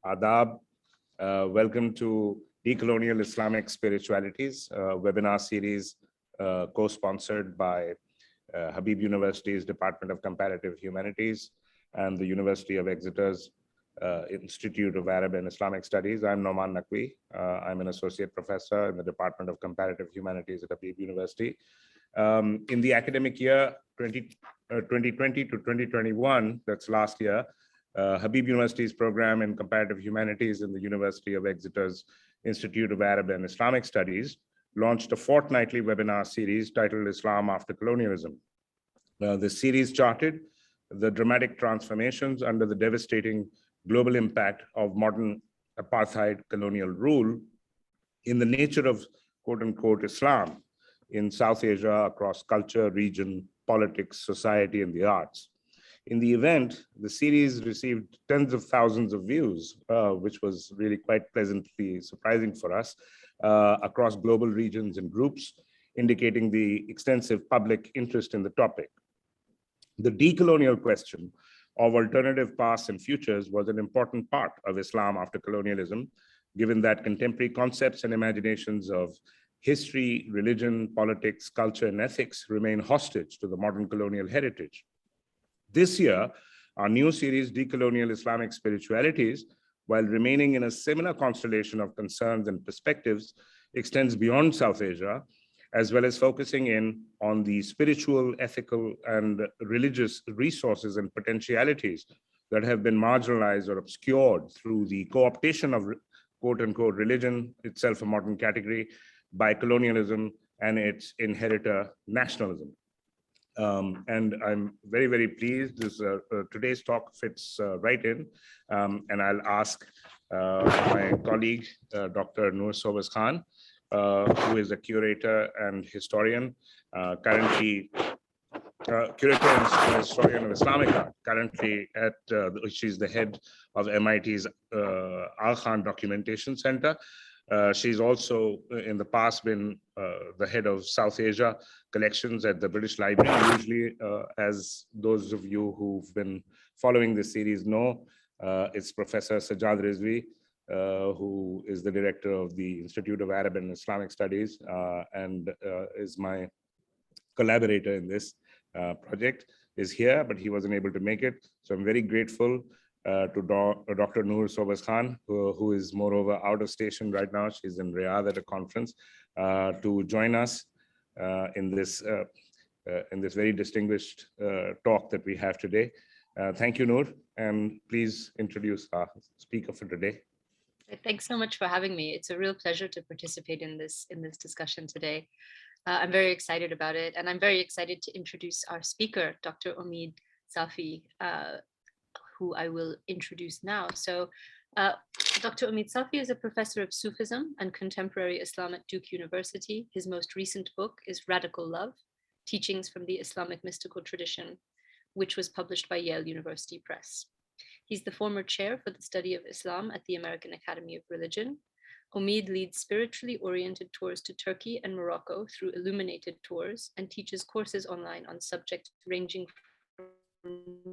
Adab. Welcome to Decolonial Islamic Spiritualities, webinar series co-sponsored by Habib University's Department of Comparative Humanities and the University of Exeter's Institute of Arab and Islamic Studies. I'm Nauman Naqvi. I'm an associate professor in the Department of Comparative Humanities at Habib University. In the academic year 2020 to 2021, that's last year, Habib University's program in comparative humanities in the University of Exeter's Institute of Arab and Islamic Studies launched a fortnightly webinar series titled Islam After Colonialism. This series charted the dramatic transformations under the devastating global impact of modern apartheid colonial rule in the nature of quote unquote Islam in South Asia across culture, region, politics, society, and the arts. In the event, the series received tens of thousands of views, which was really quite pleasantly surprising for us, across global regions and groups, indicating the extensive public interest in the topic. The decolonial question of alternative pasts and futures was an important part of Islam after colonialism, given that contemporary concepts and imaginations of history, religion, politics, culture, and ethics remain hostage to the modern colonial heritage. This year, our new series, Decolonial Islamic Spiritualities, while remaining in a similar constellation of concerns and perspectives, extends beyond South Asia, as well as focusing in on the spiritual, ethical, and religious resources and potentialities that have been marginalized or obscured through the co-optation of quote-unquote religion, itself a modern category, by colonialism and its inheritor nationalism. And I'm very, very pleased. Today's talk fits right in. And I'll ask my colleague, Dr. Noor Sobaz Khan, who is a curator and historian, curator and historian of Islamic art, currently she's the head of MIT's Al Khan Documentation Center. She's also in the past been the head of South Asia collections at the British Library. Usually, as those of you who've been following this series know, it's Professor Sajjad Rizvi, who is the director of the Institute of Arab and Islamic Studies and is my collaborator in this project, is here, but he wasn't able to make it. So I'm very grateful to Dr. Noor Sobaz Khan, who is moreover out of station right now. She's in Riyadh at a conference, to join us in this very distinguished talk that we have today. Thank you, Noor, and please introduce our speaker for today. Thanks so much for having me. It's a real pleasure to participate in this discussion today. I'm very excited about it, and I'm very excited to introduce our speaker, Dr. Omid Safi, who I will introduce now. So Dr. Omid Safi is a professor of Sufism and contemporary Islam at Duke University. His most recent book is Radical Love, Teachings from the Islamic Mystical Tradition, which was published by Yale University Press. He's the former chair for the study of Islam at the American Academy of Religion. Omid leads spiritually oriented tours to Turkey and Morocco through illuminated tours and teaches courses online on subjects ranging from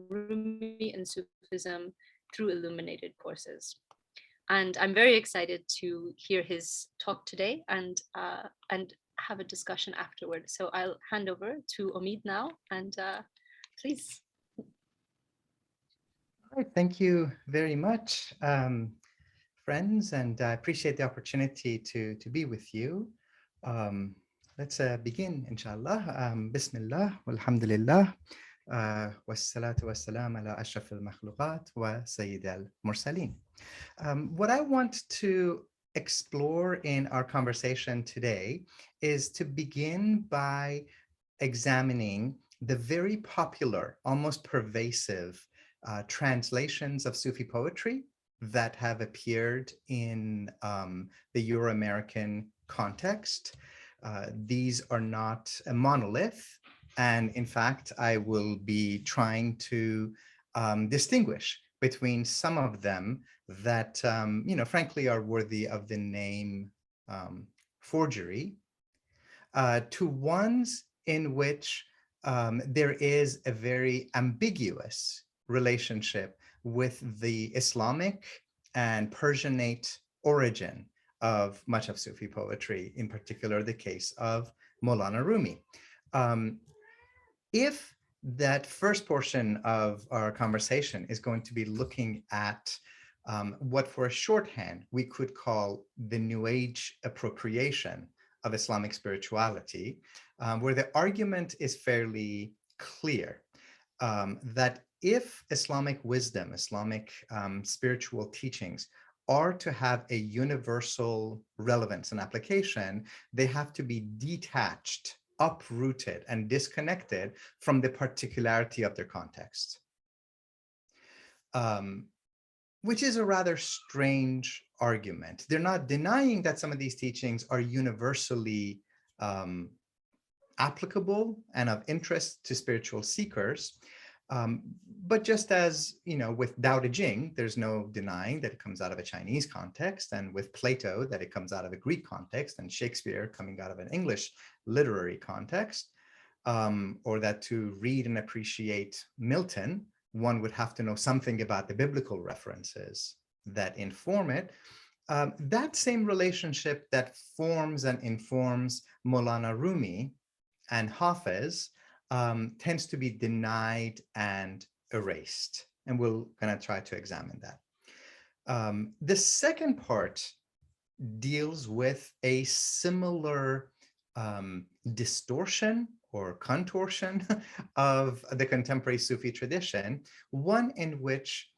Rumi and Sufism through illuminated courses. And I'm very excited to hear his talk today and have a discussion afterward. So I'll hand over to Omid now, and please. All right, thank you very much, friends, and I appreciate the opportunity to be with you. Let's begin, inshallah. Bismillah, walhamdulillah. Wassalatu wassalam ala ashraf al-makhluqat wa sayyid al-mursaleen. What I want to explore in our conversation today is to begin by examining the very popular, almost pervasive translations of Sufi poetry that have appeared in the Euro-American context. These are not a monolith. And in fact, I will be trying to distinguish between some of them that, frankly, are worthy of the name forgery, to ones in which there is a very ambiguous relationship with the Islamic and Persianate origin of much of Sufi poetry, in particular the case of Maulana Rumi. If that first portion of our conversation is going to be looking at what for a shorthand we could call the New Age appropriation of Islamic spirituality, where the argument is fairly clear that if Islamic wisdom, Islamic spiritual teachings are to have a universal relevance and application, they have to be detached, uprooted, and disconnected from the particularity of their context. Which is a rather strange argument. They're not denying that some of these teachings are universally applicable and of interest to spiritual seekers. But just as, with Tao Te Ching, there's no denying that it comes out of a Chinese context, and with Plato, that it comes out of a Greek context, and Shakespeare coming out of an English literary context, or that to read and appreciate Milton, one would have to know something about the biblical references that inform it. That same relationship that forms and informs Maulana Rumi and Hafiz tends to be denied and erased. And we're going to try to examine that. The second part deals with a similar distortion or contortion of the contemporary Sufi tradition, one in which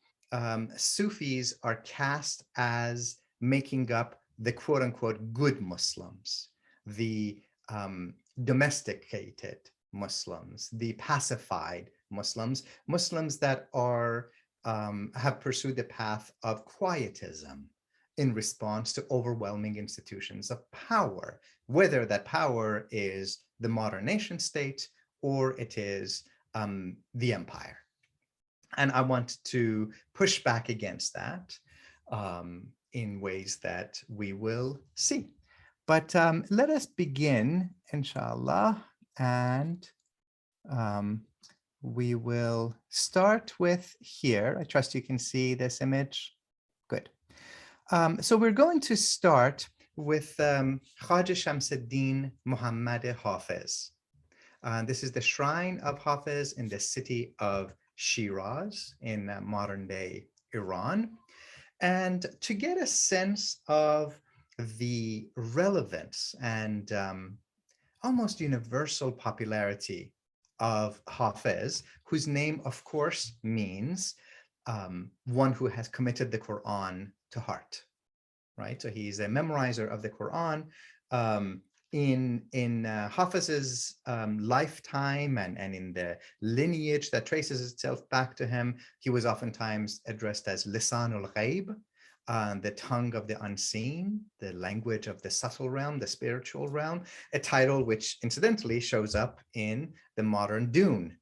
Sufis are cast as making up the quote unquote good Muslims, the domesticated Muslims, the pacified Muslims, Muslims that are have pursued the path of quietism in response to overwhelming institutions of power, whether that power is the modern nation state or it is the empire. And I want to push back against that in ways that we will see. But let us begin, inshallah, and we will start with here. I trust you can see this image. Good. So we're going to start with Khaja Shamsuddin Muhammad Hafiz. This is the shrine of Hafiz in the city of Shiraz in modern day Iran. And to get a sense of the relevance and almost universal popularity of Hafiz, whose name, of course, means one who has committed the Quran to heart, right? So he's a memorizer of the Quran. In Hafiz's lifetime and in the lineage that traces itself back to him, he was oftentimes addressed as Lisanul Ghaib, the tongue of the unseen, the language of the subtle realm, the spiritual realm, a title which incidentally shows up in the modern Dune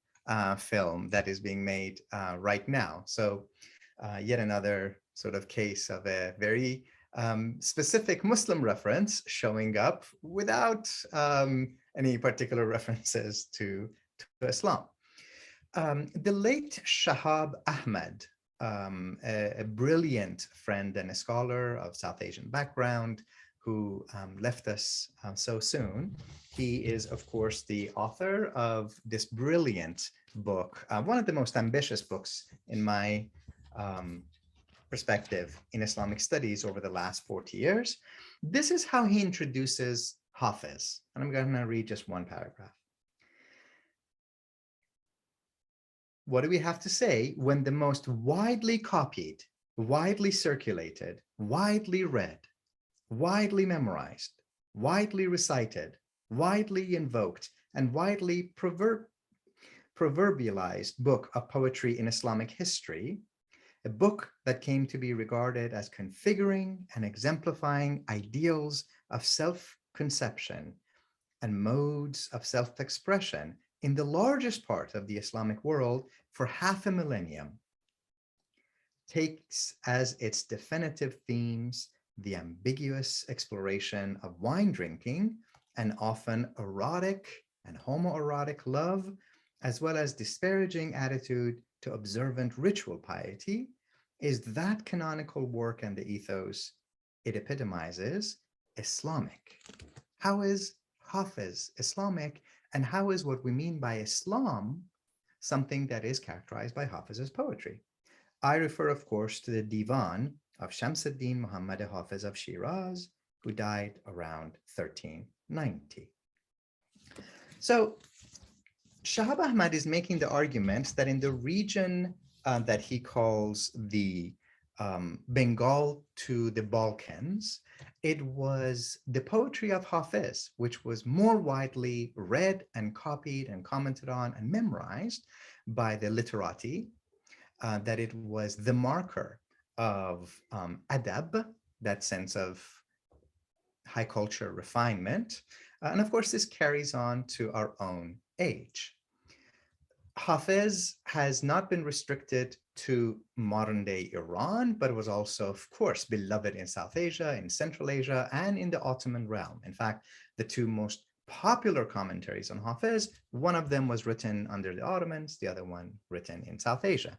film that is being made right now. So yet another sort of case of a very specific Muslim reference showing up without any particular references to Islam. The late Shahab Ahmed, a brilliant friend and a scholar of South Asian background who left us so soon. He is, of course, the author of this brilliant book, one of the most ambitious books in my perspective in Islamic studies over the last 40 years. This is how he introduces Hafiz. And I'm going to read just one paragraph. What do we have to say when the most widely copied, widely circulated, widely read, widely memorized, widely recited, widely invoked, and widely proverbialized book of poetry in Islamic history, a book that came to be regarded as configuring and exemplifying ideals of self-conception and modes of self-expression in the largest part of the Islamic world for half a millennium, takes as its definitive themes the ambiguous exploration of wine drinking and often erotic and homoerotic love, as well as disparaging attitude to observant ritual piety, is that canonical work and the ethos it epitomizes Islamic? How is Hafiz Islamic? And how is what we mean by Islam something that is characterized by Hafiz's poetry? I refer, of course, to the Divan of Shamsuddin Muhammad Hafiz of Shiraz, who died around 1390. So Shahab Ahmad is making the argument that in the region that he calls the Bengal to the Balkans, it was the poetry of Hafiz, which was more widely read and copied and commented on and memorized by the literati, that it was the marker of adab, that sense of high culture refinement. And of course, this carries on to our own age. Hafiz has not been restricted to modern day Iran, but was also, of course, beloved in South Asia, in Central Asia, and in the Ottoman realm. In fact, the two most popular commentaries on Hafiz, one of them was written under the Ottomans, the other one written in South Asia.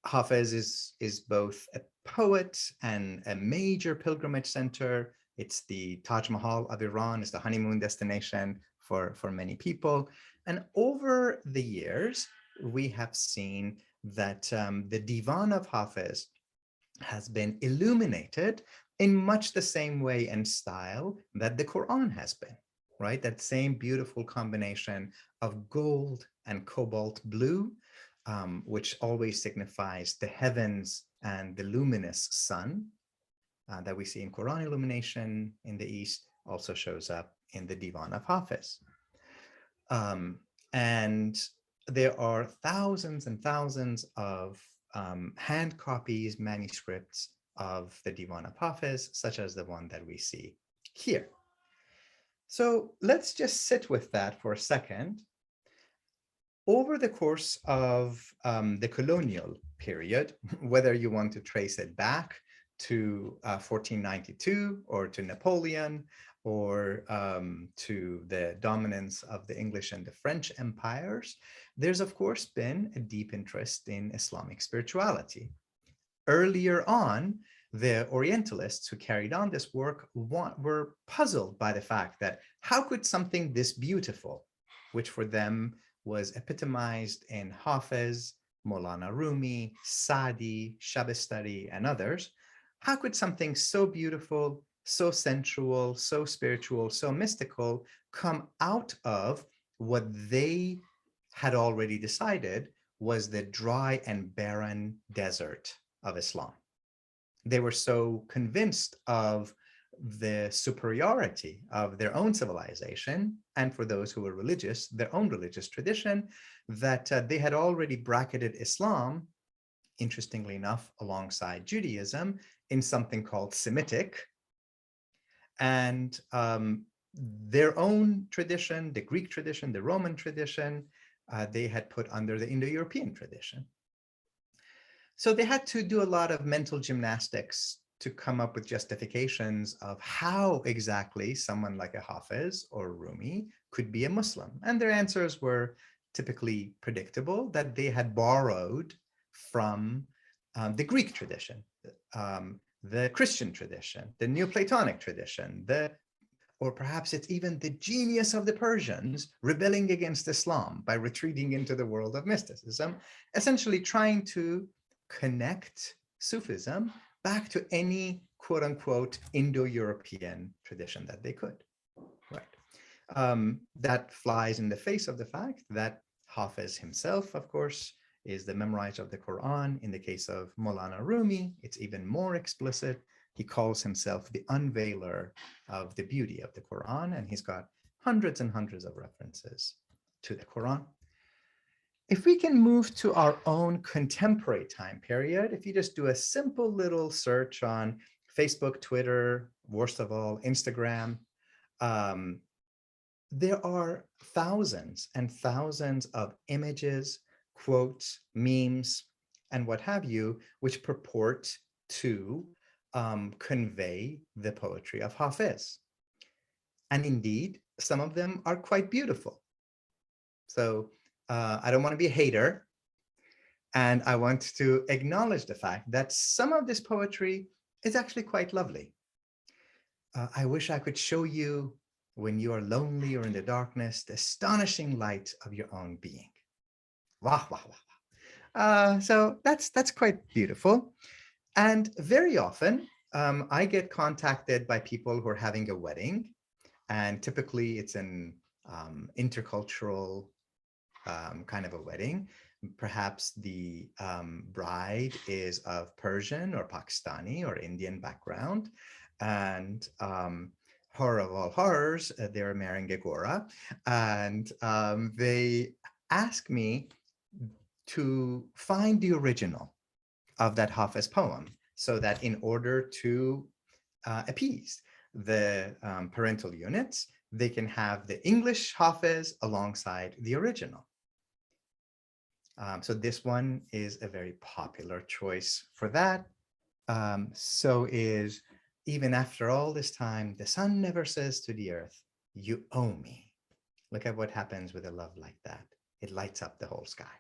Hafiz is both a poet and a major pilgrimage center. It's the Taj Mahal of Iran, it's the honeymoon destination for many people. And over the years, we have seen that the Divan of Hafiz has been illuminated in much the same way and style that the Quran has been, right? That same beautiful combination of gold and cobalt blue, which always signifies the heavens and the luminous sun that we see in Quran illumination in the East, also shows up in the Divan of Hafiz. And there are thousands and thousands of hand copies, manuscripts of the Divan of Hafiz, such as the one that we see here. So let's just sit with that for a second. Over the course of the colonial period, whether you want to trace it back to 1492 or to Napoleon or to the dominance of the English and the French empires, there's of course been a deep interest in Islamic spirituality. Earlier on, the Orientalists who carried on this work were puzzled by the fact that how could something this beautiful, which for them was epitomized in Hafiz, Maulana Rumi, Sadi, Shabastari, and others, how could something so beautiful, so sensual, so spiritual, so mystical come out of what they had already decided was the dry and barren desert of Islam? They were so convinced of the superiority of their own civilization, and for those who were religious, their own religious tradition, that they had already bracketed Islam, interestingly enough, alongside Judaism, in something called Semitic. And their own tradition, the Greek tradition, the Roman tradition, they had put under the Indo-European tradition. So they had to do a lot of mental gymnastics to come up with justifications of how exactly someone like a Hafiz or Rumi could be a Muslim. And their answers were typically predictable, that they had borrowed from the Greek tradition, the Christian tradition, the Neoplatonic tradition, or perhaps it's even the genius of the Persians rebelling against Islam by retreating into the world of mysticism, essentially trying to connect Sufism back to any quote unquote Indo-European tradition that they could, right? That flies in the face of the fact that Hafiz himself, of course, is the memorizer of the Quran. In the case of Maulana Rumi, it's even more explicit. He calls himself the unveiler of the beauty of the Quran, and he's got hundreds and hundreds of references to the Quran. If we can move to our own contemporary time period, if you just do a simple little search on Facebook, Twitter, worst of all, Instagram, there are thousands and thousands of images, quotes, memes, and what have you, which purport to convey the poetry of Hafiz. And indeed, some of them are quite beautiful. So I don't want to be a hater. And I want to acknowledge the fact that some of this poetry is actually quite lovely. I wish I could show you, when you are lonely or in the darkness, the astonishing light of your own being. Wah, wah, wah, wah. So that's quite beautiful. And very often, I get contacted by people who are having a wedding, and typically it's an intercultural kind of a wedding. Perhaps the bride is of Persian or Pakistani or Indian background, and horror of all horrors, they're marrying a Gora, and they ask me to find the original of that Hafiz poem, so that in order to appease the parental units, they can have the English Hafiz alongside the original. So this one is a very popular choice for that. So is, even after all this time, the sun never says to the earth, you owe me. Look at what happens with a love like that. It lights up the whole sky.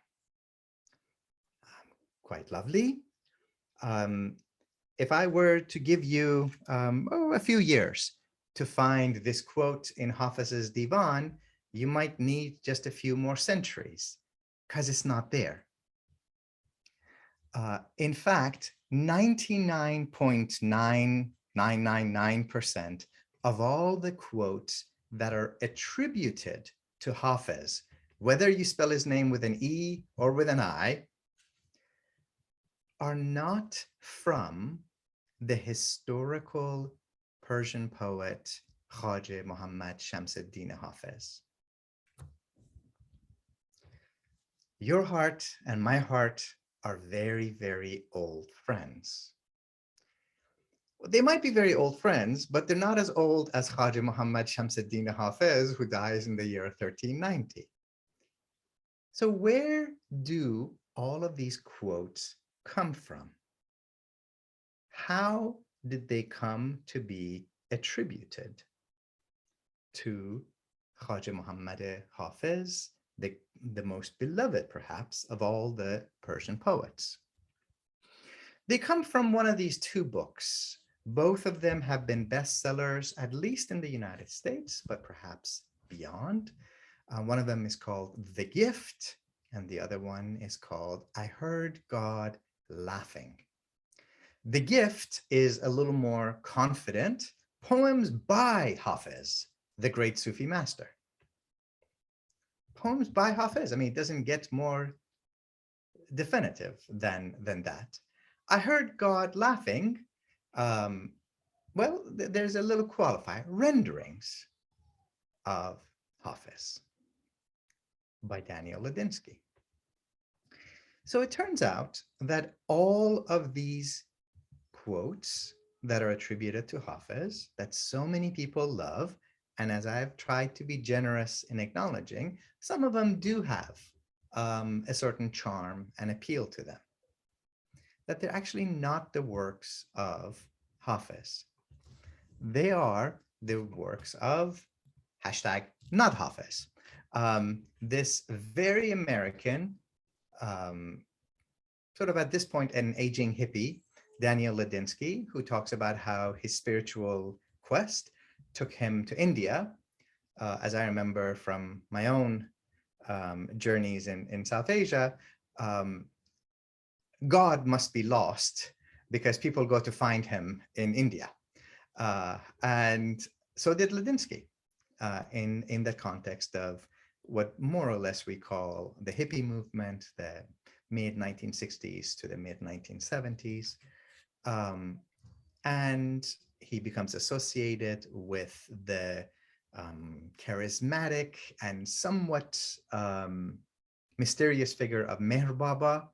Quite lovely. If I were to give you a few years to find this quote in Hafiz's Divan, you might need just a few more centuries, because it's not there. In fact, 99.9999% of all the quotes that are attributed to Hafiz, whether you spell his name with an E or with an I, are not from the historical Persian poet Khaja Muhammad Shamsuddin Hafiz. Your heart and my heart are very, very old friends. They might be very old friends, but they're not as old as Khaja Muhammad Shamsuddin Hafiz, who dies in the year 1390. So where do all of these quotes come from? How did they come to be attributed to Khaja Muhammad Hafiz, the most beloved, perhaps, of all the Persian poets? They come from one of these two books. Both of them have been bestsellers, at least in the United States, but perhaps beyond. One of them is called The Gift, and the other one is called I Heard God Laughing. The Gift is a little more confident, poems by Hafiz, the great Sufi master. Poems by Hafiz. I mean, it doesn't get more definitive than that. I Heard God Laughing. Well, there's a little qualifier, renderings of Hafiz by Daniel Ladinsky. So it turns out that all of these quotes that are attributed to Hafiz, that so many people love, and as I've tried to be generous in acknowledging, some of them do have a certain charm and appeal to them, that they're actually not the works of Hafiz. They are the works of #not Hafiz. This very American, sort of at this point an aging hippie, Daniel Ladinsky, who talks about how his spiritual quest took him to India. As I remember from my own journeys in South Asia, God must be lost because people go to find him in India. And so did Ladinsky in the context of what more or less we call the hippie movement, the mid-1960s to the mid-1970s. And he becomes associated with the charismatic and somewhat mysterious figure of Meher Baba,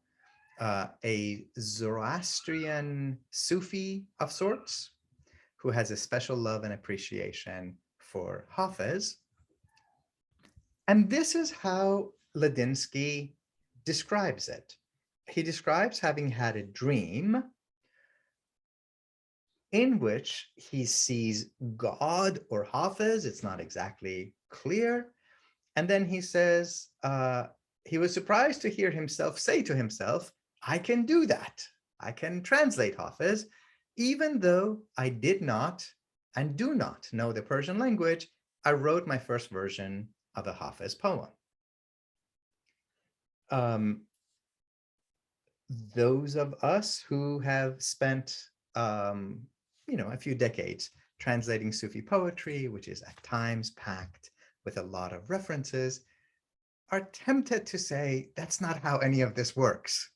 a Zoroastrian Sufi of sorts, who has a special love and appreciation for Hafiz. And this is how Ladinsky describes it. He describes having had a dream in which he sees God or Hafiz, it's not exactly clear. And then he says, he was surprised to hear himself say to himself, I can do that. I can translate Hafiz, even though I did not and do not know the Persian language. I wrote my first version of a Hafiz poem. Those of us who have spent a few decades translating Sufi poetry, which is at times packed with a lot of references, are tempted to say that's not how any of this works.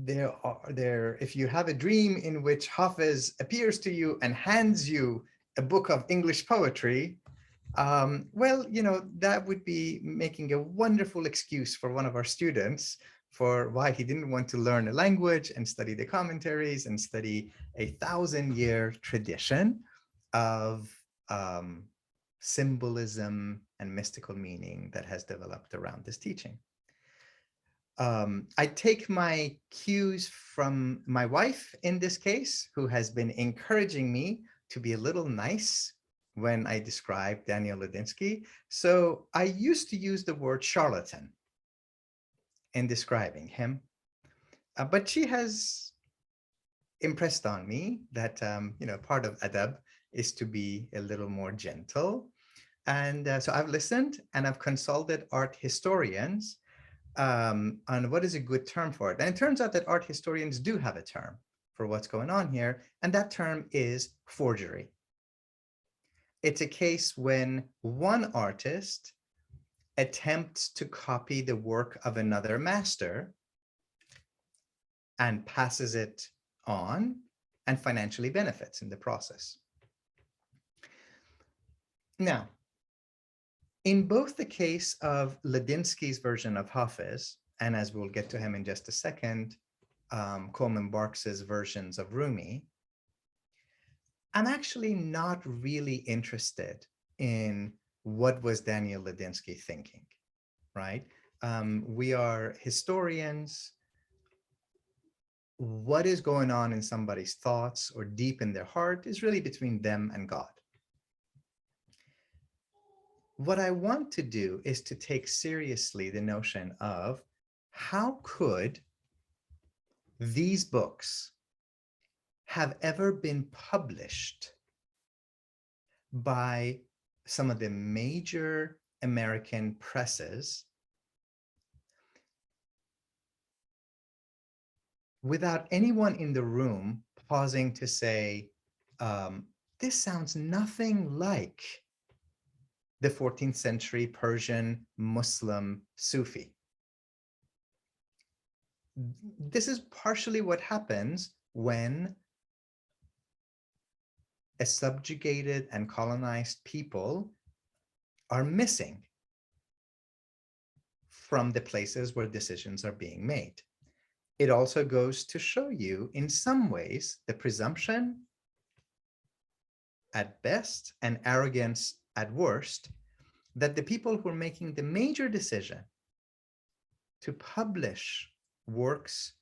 If you have a dream in which Hafiz appears to you and hands you a book of English poetry, that would be making a wonderful excuse for one of our students for why he didn't want to learn a language and study the commentaries and study 1,000-year tradition of symbolism and mystical meaning that has developed around this teaching. I take my cues from my wife in this case, who has been encouraging me to be a little nice when I describe Daniel Ladinsky. So I used to use the word charlatan in describing him, but she has impressed on me that part of adab is to be a little more gentle. And so I've listened and I've consulted art historians on what is a good term for it. And it turns out that art historians do have a term for what's going on here, and that term is forgery. It's a case when one artist attempts to copy the work of another master and passes it on and financially benefits in the process. Now, in both the case of Ladinsky's version of Hafiz, and as we'll get to him in just a second, Coleman Barks's versions of Rumi, I'm actually not really interested in what was Daniel Ladinsky thinking, right? We are historians. What is going on in somebody's thoughts or deep in their heart is really between them and God. What I want to do is to take seriously the notion of how could these books have ever been published by some of the major American presses without anyone in the room pausing to say, this sounds nothing like the 14th century Persian Muslim Sufi. This is partially what happens when a subjugated and colonized people are missing from the places where decisions are being made. It also goes to show you, in some ways, the presumption at best and arrogance at worst, that the people who are making the major decision to publish works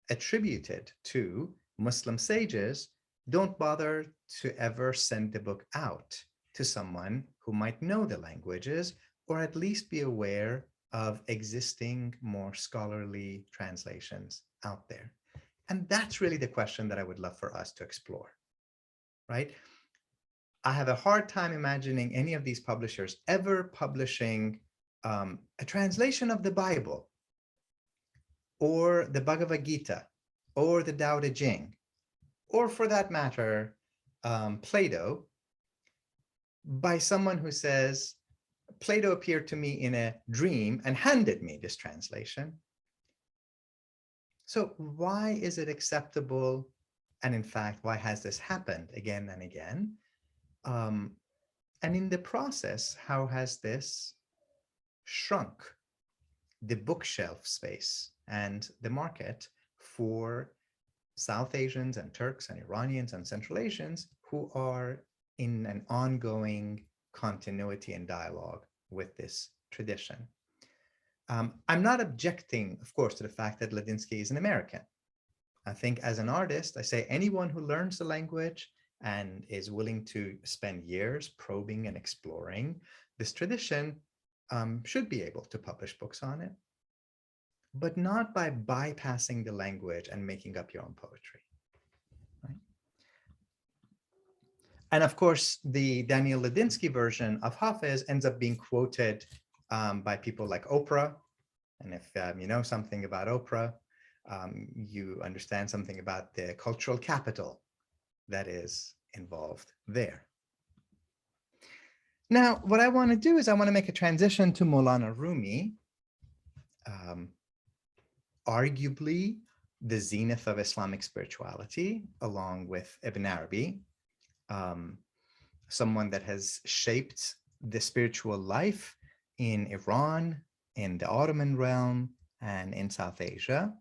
attributed to Muslim sages don't bother to ever send the book out to someone who might know the languages or at least be aware of existing more scholarly translations out there. And that's really the question that I would love for us to explore, right? I have a hard time imagining any of these publishers ever publishing a translation of the Bible or the Bhagavad Gita or the Tao Te Ching, or for that matter, Plato, by someone who says, Plato appeared to me in a dream and handed me this translation. So why is it acceptable? And in fact, why has this happened again and again? And in the process, how has this shrunk the bookshelf space and the market for South Asians and Turks and Iranians and Central Asians who are in an ongoing continuity and dialogue with this tradition? I'm not objecting, of course, to the fact that Ladinsky is an American. I think as an artist, I say anyone who learns the language and is willing to spend years probing and exploring this tradition should be able to publish books on it, but not by bypassing the language and making up your own poetry. Right? And of course, the Daniel Ladinsky version of Hafiz ends up being quoted by people like Oprah. And if you know something about Oprah, you understand something about the cultural capital that is involved there. Now, what I want to do is I want to make a transition to Maulana Rumi, arguably the zenith of Islamic spirituality, along with Ibn Arabi, someone that has shaped the spiritual life in Iran, in the Ottoman realm, and in South Asia.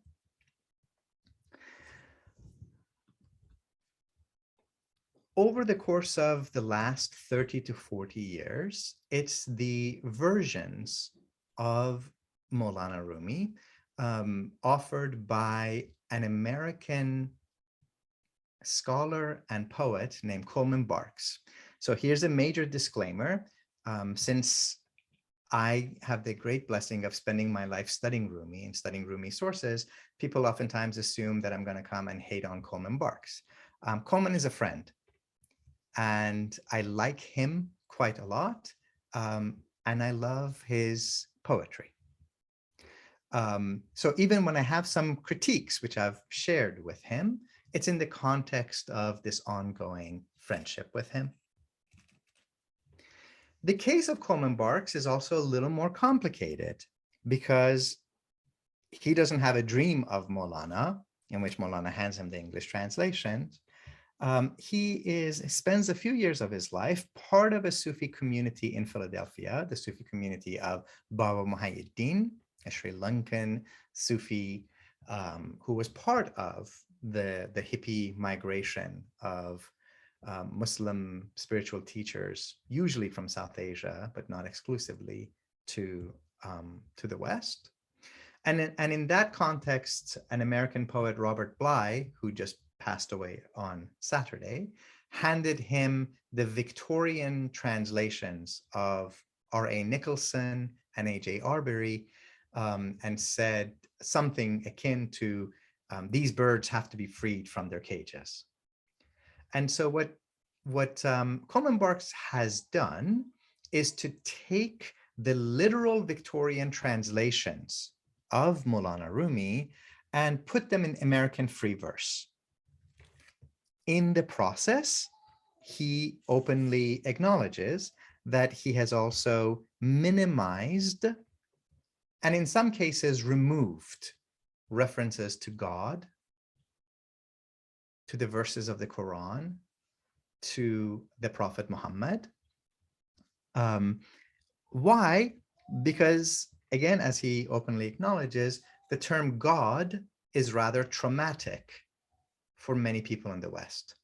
Over the course of the last 30 to 40 years, it's the versions of Maulana Rumi offered by an American scholar and poet named Coleman Barks. So here's a major disclaimer. Since I have the great blessing of spending my life studying Rumi and studying Rumi sources, people oftentimes assume that I'm going to come and hate on Coleman Barks. Coleman is a friend, and I like him quite a lot, and I love his poetry. So even when I have some critiques, which I've shared with him, it's in the context of this ongoing friendship with him. The case of Coleman Barks is also a little more complicated because he doesn't have a dream of Maulana, in which Maulana hands him the English translation. He spends a few years of his life part of a Sufi community in Philadelphia, the Sufi community of Baba Muhyiddin, a Sri Lankan Sufi who was part of the hippie migration of Muslim spiritual teachers, usually from South Asia, but not exclusively, to the West. And in that context, an American poet, Robert Bly, who just passed away on Saturday, handed him the Victorian translations of R.A. Nicholson and A.J. Arbery, and said something akin to, these birds have to be freed from their cages. And so what Coleman Barks has done is to take the literal Victorian translations of Maulana Rumi and put them in American free verse. In the process, he openly acknowledges that he has also minimized and in some cases removed references to God, to the verses of the Quran, to the Prophet Muhammad. Why? Because, again, as he openly acknowledges, the term God is rather traumatic for many people in the West.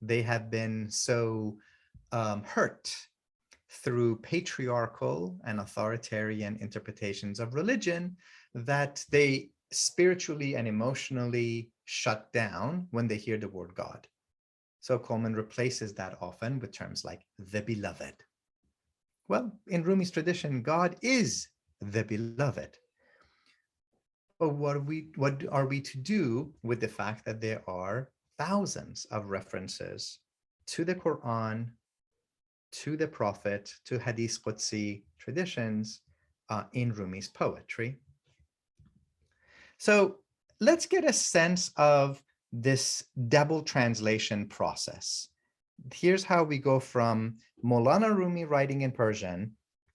They have been so hurt through patriarchal and authoritarian interpretations of religion that they spiritually and emotionally shut down when they hear the word God. So Coleman replaces that often with terms like the beloved. Well, in Rumi's tradition, God is the beloved. But what are we to do with the fact that there are thousands of references to the Quran, to the Prophet, to Hadith Qudsi traditions in Rumi's poetry? So let's get a sense of this double translation process. Here's how we go from Maulana Rumi writing in Persian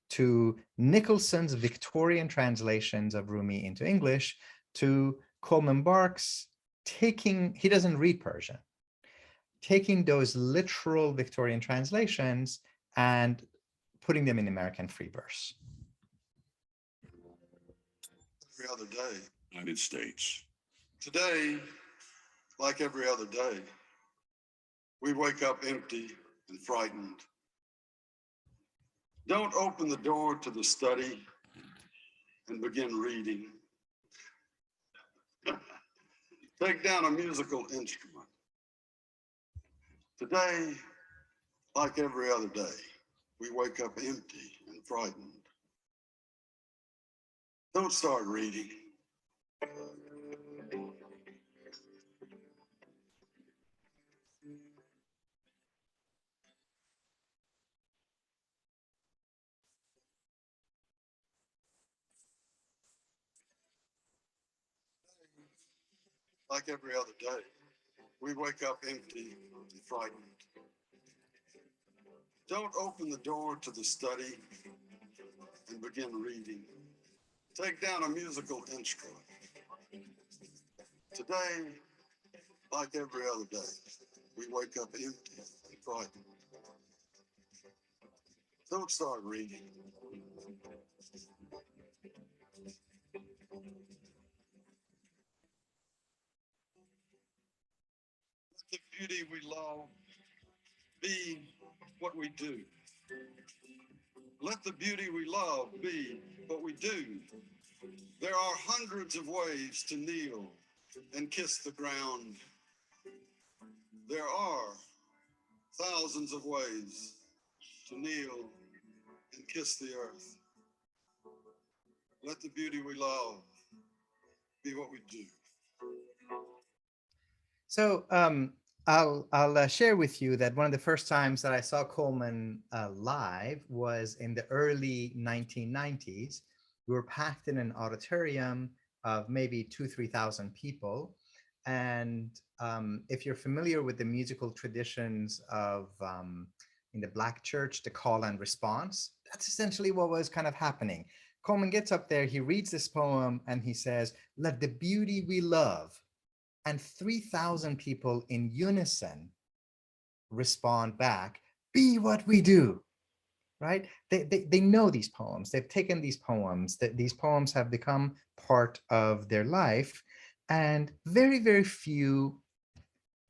to Nicholson's Victorian translations of Rumi into English, to Coleman Barks he doesn't read Persian, taking those literal Victorian translations and putting them in American free verse. Every other day, United States. Today, like every other day, we wake up empty and frightened. Don't open the door to the study and begin reading. Take down a musical instrument. Today, like every other day, we wake up empty and frightened. Don't start reading. Like every other day, we wake up empty and frightened. Don't open the door to the study and begin reading. Take down a musical instrument. Today, like every other day, we wake up empty and frightened. Don't start reading. Let the beauty we love be what we do. Let the beauty we love be what we do. There are hundreds of ways to kneel and kiss the ground. There are thousands of ways to kneel and kiss the earth. Let the beauty we love be what we do. So I'll share with you that one of the first times that I saw Coleman live was in the early 1990s. We were packed in an auditorium of maybe 2,000-3,000 people. And if you're familiar with the musical traditions of in the Black church, the call and response, that's essentially what was kind of happening. Coleman gets up there, he reads this poem, and he says, "Let the beauty we love," and 3,000 people in unison respond back, "Be what we do," right? They know these poems. They've taken these poems, that these poems have become part of their life. And very, very few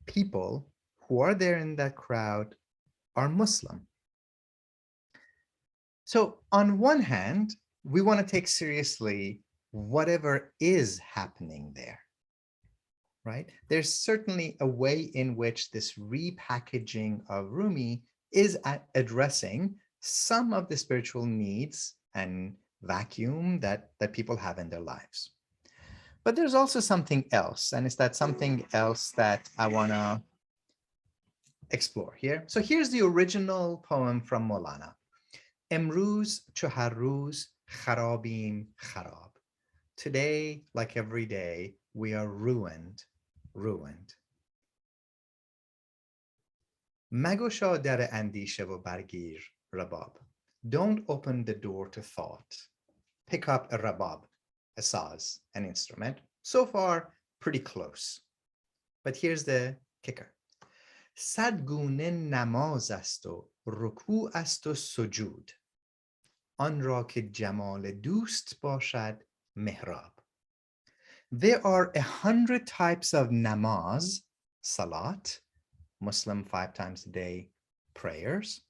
people who are there in that crowd are Muslim. So on one hand, we want to take seriously whatever is happening there. Right? There's certainly a way in which this repackaging of Rumi is addressing some of the spiritual needs and vacuum that people have in their lives. But there's also something else, and it's that something else that I want to explore here. So here's the original poem from Maulana. Emruz chahar roz kharabim kharab. Today, like every day, we are ruined. Magosha dar andishe و bargir rabab. Don't open the door to thought. Pick up a rabab, a saz, an instrument. So far, pretty close. But here's the kicker. Sad gune namaz ast و رکوع است و سجود. آن را که جمال دوست باشد محراب. There are 100 types of namaz, salat, Muslim 5 times a day prayers,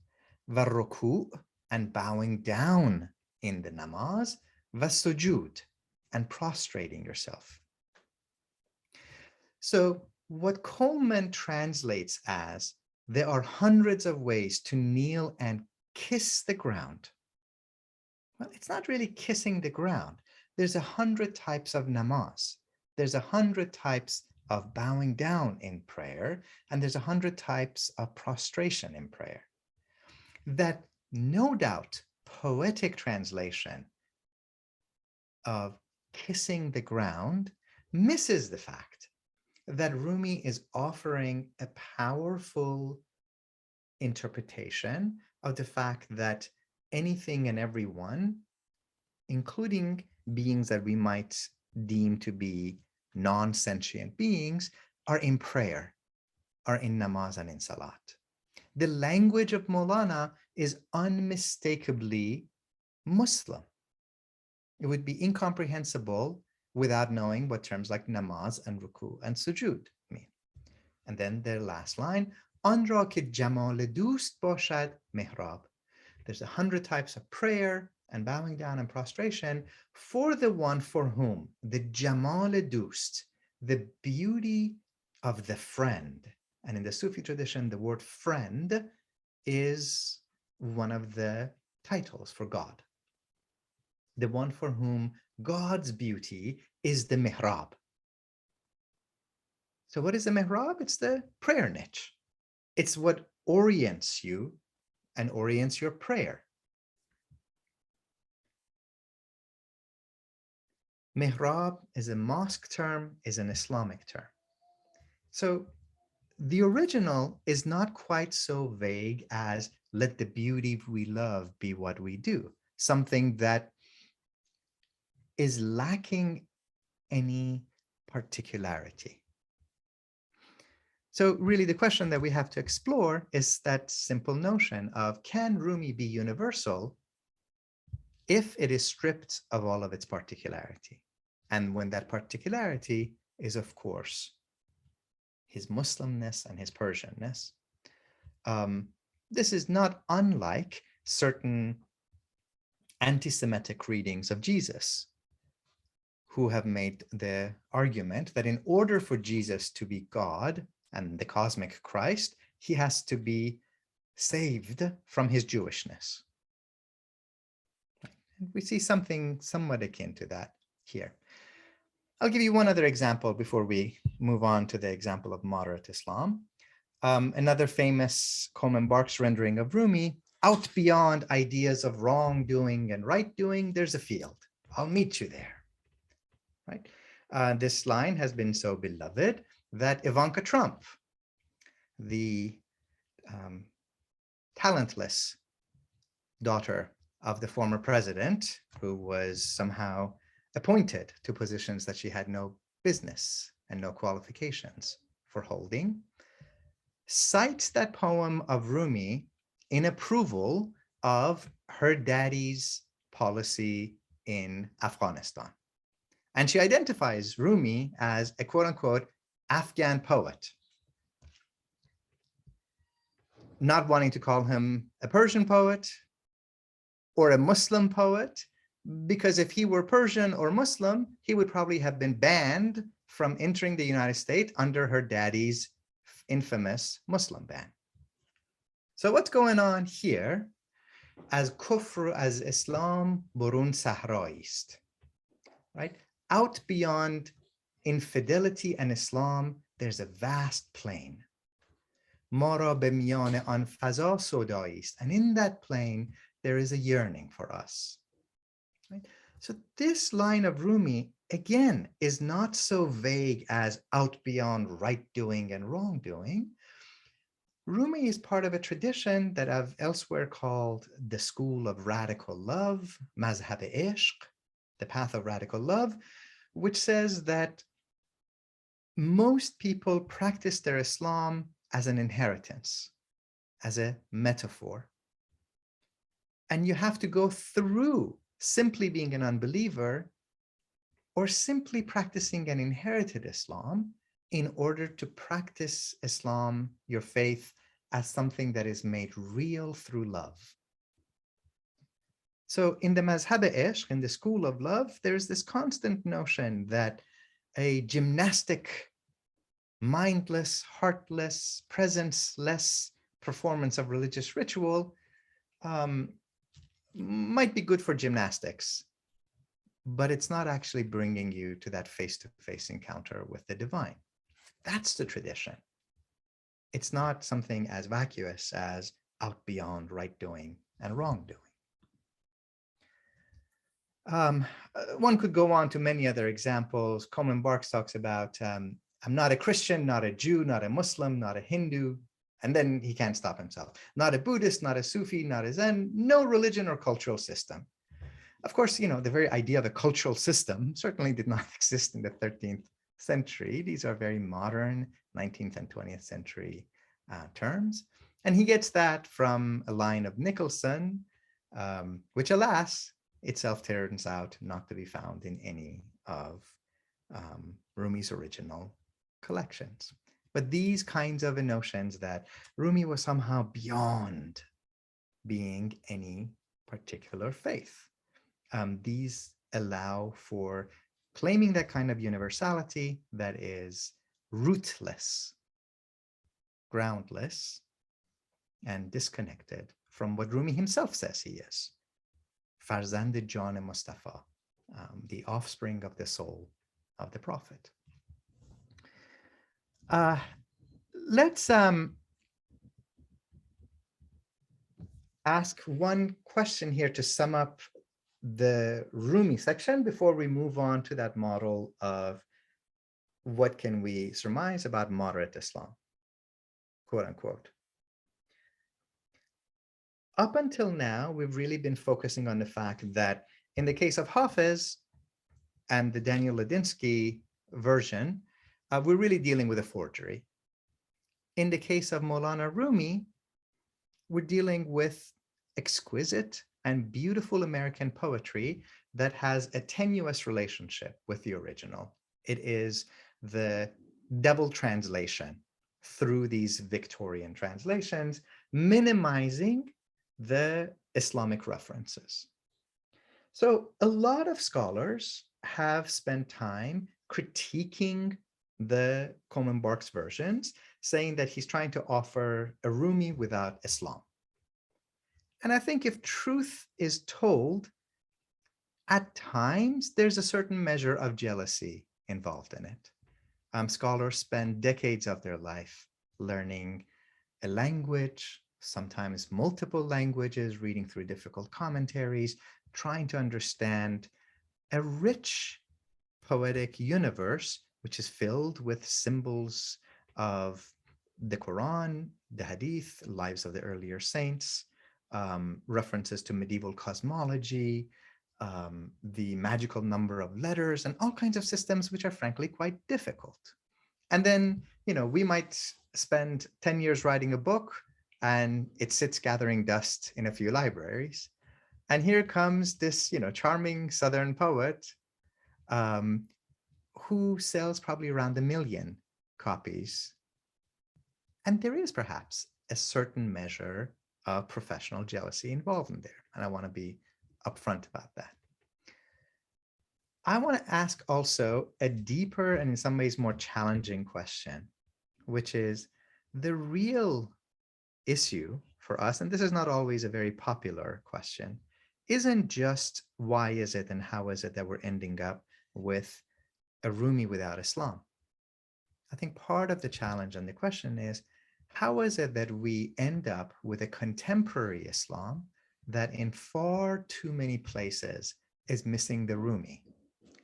va ruku', and bowing down in the namaz, va sujud, and prostrating yourself. So what Coleman translates as, there are hundreds of ways to kneel and kiss the ground. Well, it's not really kissing the ground. There's 100 types of namaz. There's 100 types of bowing down in prayer, and there's 100 types of prostration in prayer. That no doubt poetic translation of kissing the ground misses the fact that Rumi is offering a powerful interpretation of the fact that anything and everyone, including beings that we might deem to be non-sentient beings, are in prayer, are in namaz and in salat. The language of Maulana is unmistakably Muslim. It would be incomprehensible without knowing what terms like namaz and ruku and sujud mean. And then the last line, an ra ke jamal doost bashad mihrab. There's 100 types of prayer and bowing down and prostration for the one for whom the jamal doost, the beauty of the friend. And in the Sufi tradition, the word friend is one of the titles for God. the one for whom God's beauty is the mihrab. So what is the mihrab? It's the prayer niche. It's what orients you and orients your prayer. Mihrab is a mosque term, is an Islamic term. So the original is not quite so vague as let the beauty we love be what we do, something that is lacking any particularity. So really the question that we have to explore is that simple notion of, can Rumi be universal if it is stripped of all of its particularity? And when that particularity is, of course, his Muslimness and his Persianness. This is not unlike certain anti-Semitic readings of Jesus, who have made the argument that in order for Jesus to be God and the cosmic Christ, he has to be saved from his Jewishness. And we see something somewhat akin to that here. I'll give you one other example before we move on to the example of moderate Islam. Another famous Coleman Barks rendering of Rumi, out beyond ideas of wrongdoing and right doing, there's a field. I'll meet you there. Right? This line has been so beloved that Ivanka Trump, the talentless daughter of the former president, who was somehow appointed to positions that she had no business and no qualifications for holding, cites that poem of Rumi in approval of her daddy's policy in Afghanistan. And she identifies Rumi as a quote unquote Afghan poet, not wanting to call him a Persian poet or a Muslim poet, because if he were Persian or Muslim, he would probably have been banned from entering the United States under her daddy's infamous Muslim ban. So what's going on here? As kufr, as Islam, burun sahra ist, right? Out beyond infidelity and Islam, there's a vast plain. Mara be miyane an faza soda ist. And in that plain, there is a yearning for us. Right? So this line of Rumi, again, is not so vague as out beyond right doing and wrongdoing. Rumi is part of a tradition that I've elsewhere called the school of radical love, mazhab-e-ishq, the path of radical love, which says that most people practice their Islam as an inheritance, as a metaphor. And you have to go through simply being an unbeliever or simply practicing an inherited Islam in order to practice Islam, your faith, as something that is made real through love. So in the mazhab-e-ishq, in the school of love, there's this constant notion that a gymnastic, mindless, heartless, presence-less performance of religious ritual might be good for gymnastics, but it's not actually bringing you to that face-to-face encounter with the divine. That's the tradition. It's not something as vacuous as out beyond right doing and wrongdoing. One could go on to many other examples. Coleman Barks talks about, I'm not a Christian, not a Jew, not a Muslim, not a Hindu, and then he can't stop himself. Not a Buddhist, not a Sufi, not a Zen, no religion or cultural system. Of course, you know, the very idea of a cultural system certainly did not exist in the 13th century. These are very modern 19th and 20th century terms. And he gets that from a line of Nicholson, which alas, itself turns out not to be found in any of Rumi's original collections. But these kinds of notions that Rumi was somehow beyond being any particular faith. These allow for claiming that kind of universality that is rootless, groundless, and disconnected from what Rumi himself says he is. Farzand Jan Mustafa, the offspring of the soul of the Prophet. Let's ask one question here to sum up the Rumi section before we move on to that model of what can we surmise about moderate Islam, quote unquote. Up until now, we've really been focusing on the fact that in the case of Hafiz and the Daniel Ladinsky version, we're really dealing with a forgery. In the case of Maulana Rumi, we're dealing with exquisite and beautiful American poetry that has a tenuous relationship with the original. It is the double translation through these Victorian translations, minimizing the Islamic references. So a lot of scholars have spent time critiquing the Coleman Barks versions, saying that he's trying to offer a Rumi without Islam. And I think if truth is told, at times there's a certain measure of jealousy involved in it. Scholars spend decades of their life learning a language, sometimes multiple languages, reading through difficult commentaries, trying to understand a rich poetic universe, which is filled with symbols of the Quran, the Hadith, lives of the earlier saints, references to medieval cosmology, the magical number of letters, and all kinds of systems which are frankly quite difficult. And then, we might spend 10 years writing a book and it sits gathering dust in a few libraries. And here comes this, charming Southern poet who sells probably around 1 million copies. And there is perhaps a certain measure of professional jealousy involved in there. And I want to be upfront about that. I want to ask also a deeper and in some ways more challenging question, which is the real issue for us, and this is not always a very popular question, isn't just why is it and how is it that we're ending up with a Rumi without Islam. I think part of the challenge and the question is, how is it that we end up with a contemporary Islam that in far too many places is missing the Rumi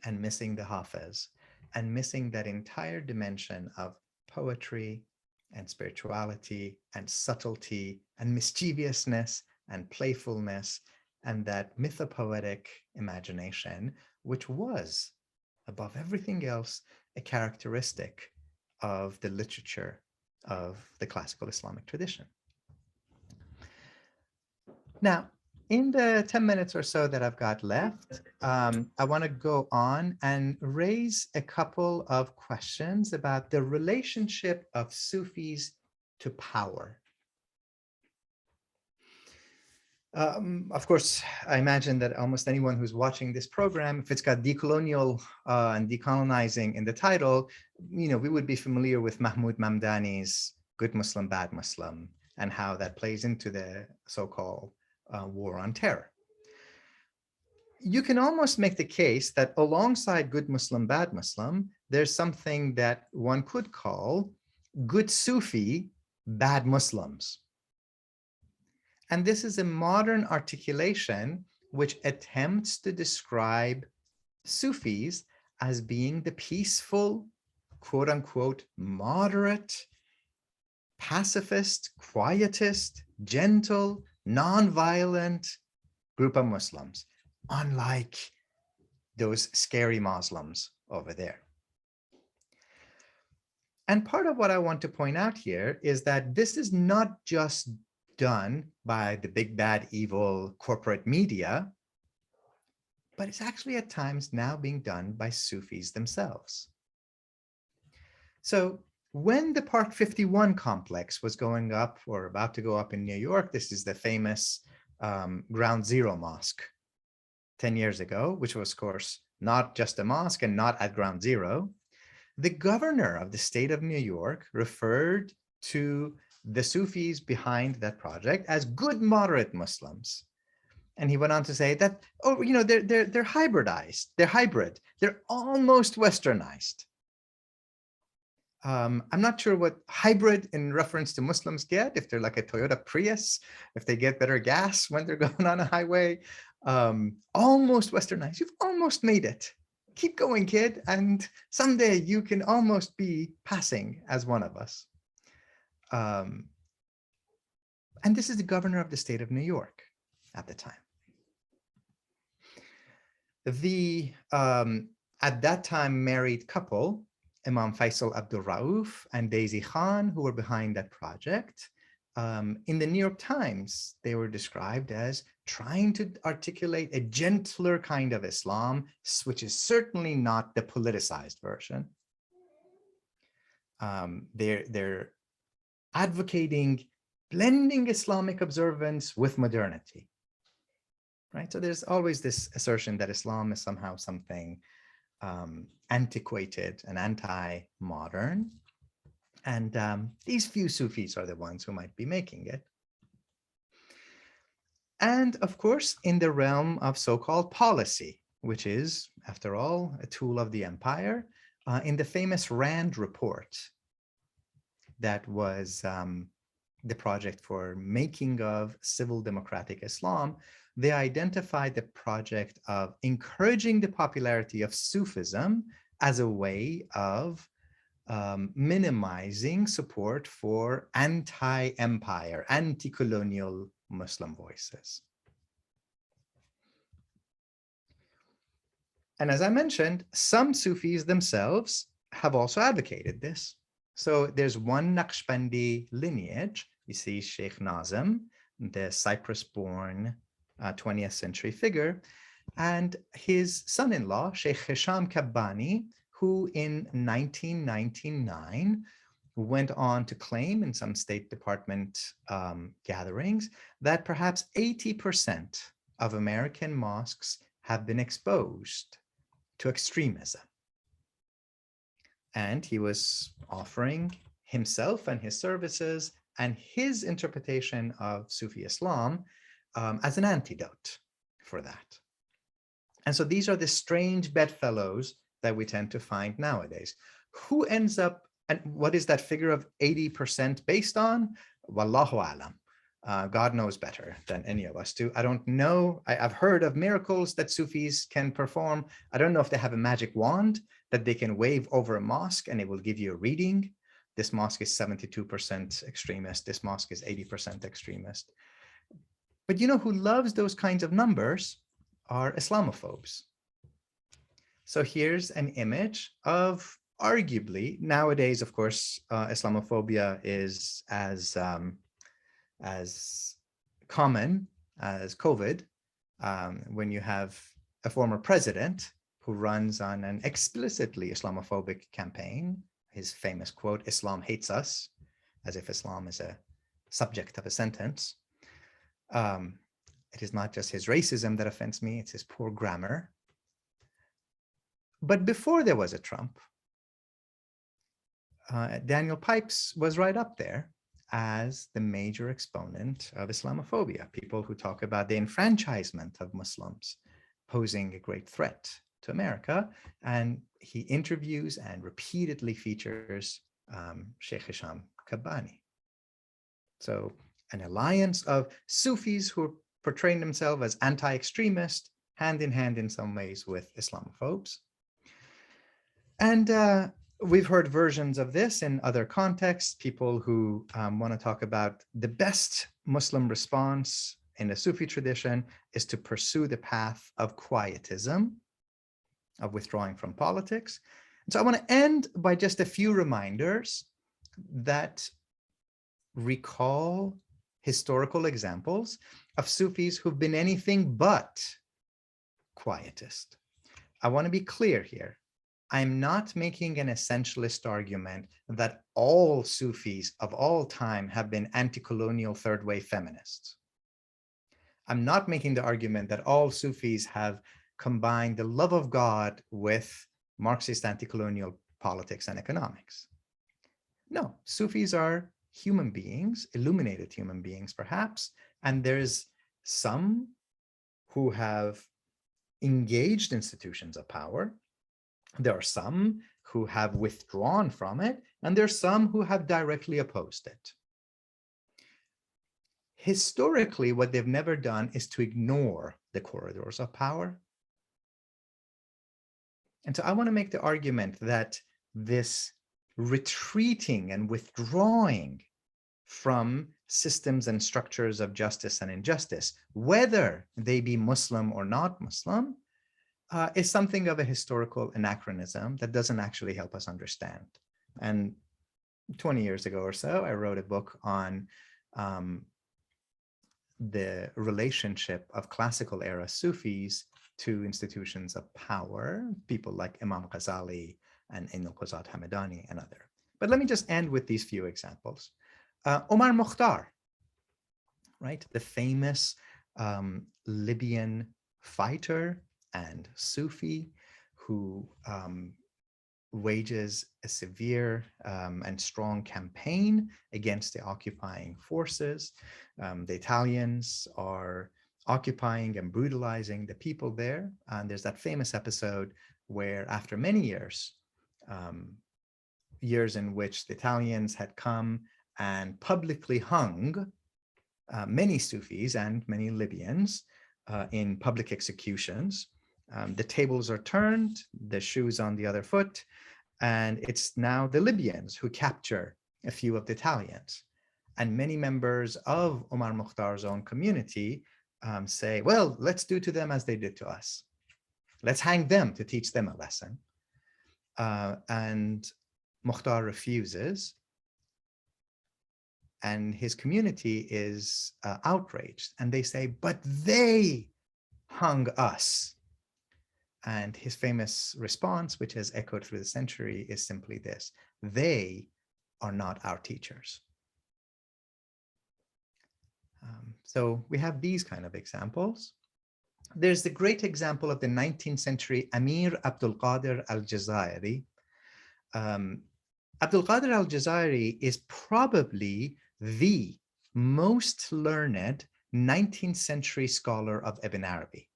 and missing the Hafiz and missing that entire dimension of poetry and spirituality and subtlety and mischievousness and playfulness and that mythopoetic imagination, which was, above everything else, a characteristic of the literature of the classical Islamic tradition. Now, in the 10 minutes or so that I've got left, I want to go on and raise a couple of questions about the relationship of Sufis to power. Of course, I imagine that almost anyone who's watching this program, if it's got decolonial and decolonizing in the title, we would be familiar with Mahmoud Mamdani's Good Muslim, Bad Muslim, and how that plays into the so-called war on terror. You can almost make the case that alongside Good Muslim, Bad Muslim, there's something that one could call Good Sufi, Bad Muslims. And this is a modern articulation which attempts to describe Sufis as being the peaceful, quote unquote, moderate, pacifist, quietist, gentle, non-violent group of Muslims, unlike those scary Muslims over there. And part of what I want to point out here is that this is not just done by the big bad evil corporate media, but it's actually at times now being done by Sufis themselves. So when the Park 51 complex was going up or about to go up in New York, this is the famous Ground Zero Mosque 10 years ago, which was, of course, not just a mosque and not at Ground Zero. The governor of the state of New York referred to the Sufis behind that project as good moderate Muslims. And he went on to say that, oh, they're hybridized, they're hybrid, they're almost westernized. I'm not sure what hybrid in reference to Muslims get, if they're like a Toyota Prius, if they get better gas when they're going on a highway. Almost westernized, you've almost made it. Keep going, kid, and someday you can almost be passing as one of us. And this is the governor of the state of New York at the time. The at that time married couple, Imam Faisal Abdul Rauf and Daisy Khan, who were behind that project, in the New York Times, they were described as trying to articulate a gentler kind of Islam, which is certainly not the politicized version. They're advocating blending Islamic observance with modernity, right? So there's always this assertion that Islam is somehow something antiquated and anti-modern. And these few Sufis are the ones who might be making it. And of course, in the realm of so-called policy, which is, after all, a tool of the empire, in the famous Rand report, that was the project for making of civil democratic Islam, they identified the project of encouraging the popularity of Sufism as a way of minimizing support for anti-empire, anti-colonial Muslim voices. And as I mentioned, some Sufis themselves have also advocated this. So there's one Naqshbandi lineage. You see Sheikh Nazim, the Cyprus-born 20th century figure, and his son-in-law, Sheikh Hisham Kabbani, who in 1999 went on to claim in some State Department gatherings that perhaps 80% of American mosques have been exposed to extremism. And he was offering himself and his services and his interpretation of Sufi Islam as an antidote for that. And so these are the strange bedfellows that we tend to find nowadays. Who ends up, and what is that figure of 80% based on? Wallahu alam. God knows better than any of us do. I don't know. I've heard of miracles that Sufis can perform. I don't know if they have a magic wand that they can wave over a mosque and it will give you a reading. This mosque is 72% extremist. This mosque is 80% extremist. But you know who loves those kinds of numbers are Islamophobes. So here's an image of arguably, nowadays, of course, Islamophobia is as common as COVID, when you have a former president who runs on an explicitly Islamophobic campaign. His famous quote, "Islam hates us," as if Islam is a subject of a sentence. It is not just his racism that offends me, it's his poor grammar. But before there was a Trump, Daniel Pipes was right up there as the major exponent of Islamophobia, people who talk about the enfranchisement of Muslims posing a great threat to America. And he interviews and repeatedly features Sheikh Hisham Kabbani. So an alliance of Sufis who are portraying themselves as anti-extremist, hand in hand in some ways with Islamophobes. And we've heard versions of this in other contexts, people who want to talk about the best Muslim response in the Sufi tradition is to pursue the path of quietism, of withdrawing from politics. And so I want to end by just a few reminders that recall historical examples of Sufis who've been anything but quietist. I want to be clear here. I'm not making an essentialist argument that all Sufis of all time have been anti-colonial third-wave feminists. I'm not making the argument that all Sufis have combined the love of God with Marxist anti-colonial politics and economics. No, Sufis are human beings, illuminated human beings perhaps, and there's some who have engaged institutions of power. There are some who have withdrawn from it, and there are some who have directly opposed it. Historically, what they've never done is to ignore the corridors of power. And so I want to make the argument that this retreating and withdrawing from systems and structures of justice and injustice, whether they be Muslim or not Muslim, is something of a historical anachronism that doesn't actually help us understand. And 20 years ago or so, I wrote a book on the relationship of classical era Sufis to institutions of power, people like Imam Ghazali and Ain al-Quzat Hamadani and others. But let me just end with these few examples. Omar Mukhtar, right? The famous Libyan fighter and Sufi who wages a severe and strong campaign against the occupying forces. The Italians are occupying and brutalizing the people there. And there's that famous episode where after many years, years in which the Italians had come and publicly hung many Sufis and many Libyans in public executions. The tables are turned, the shoe's on the other foot, and it's now the Libyans who capture a few of the Italians. And many members of Omar Mukhtar's own community say, well, let's do to them as they did to us. Let's hang them to teach them a lesson. And Mukhtar refuses. And his community is outraged. And they say, but they hung us. And his famous response, which has echoed through the century, is simply this: they are not our teachers. So we have these kind of examples. There's the great example of the 19th century Amir Abdul Qadir al-Jazairi. Abdul Qadir al-Jazairi is probably the most learned 19th century scholar of Ibn Arabi.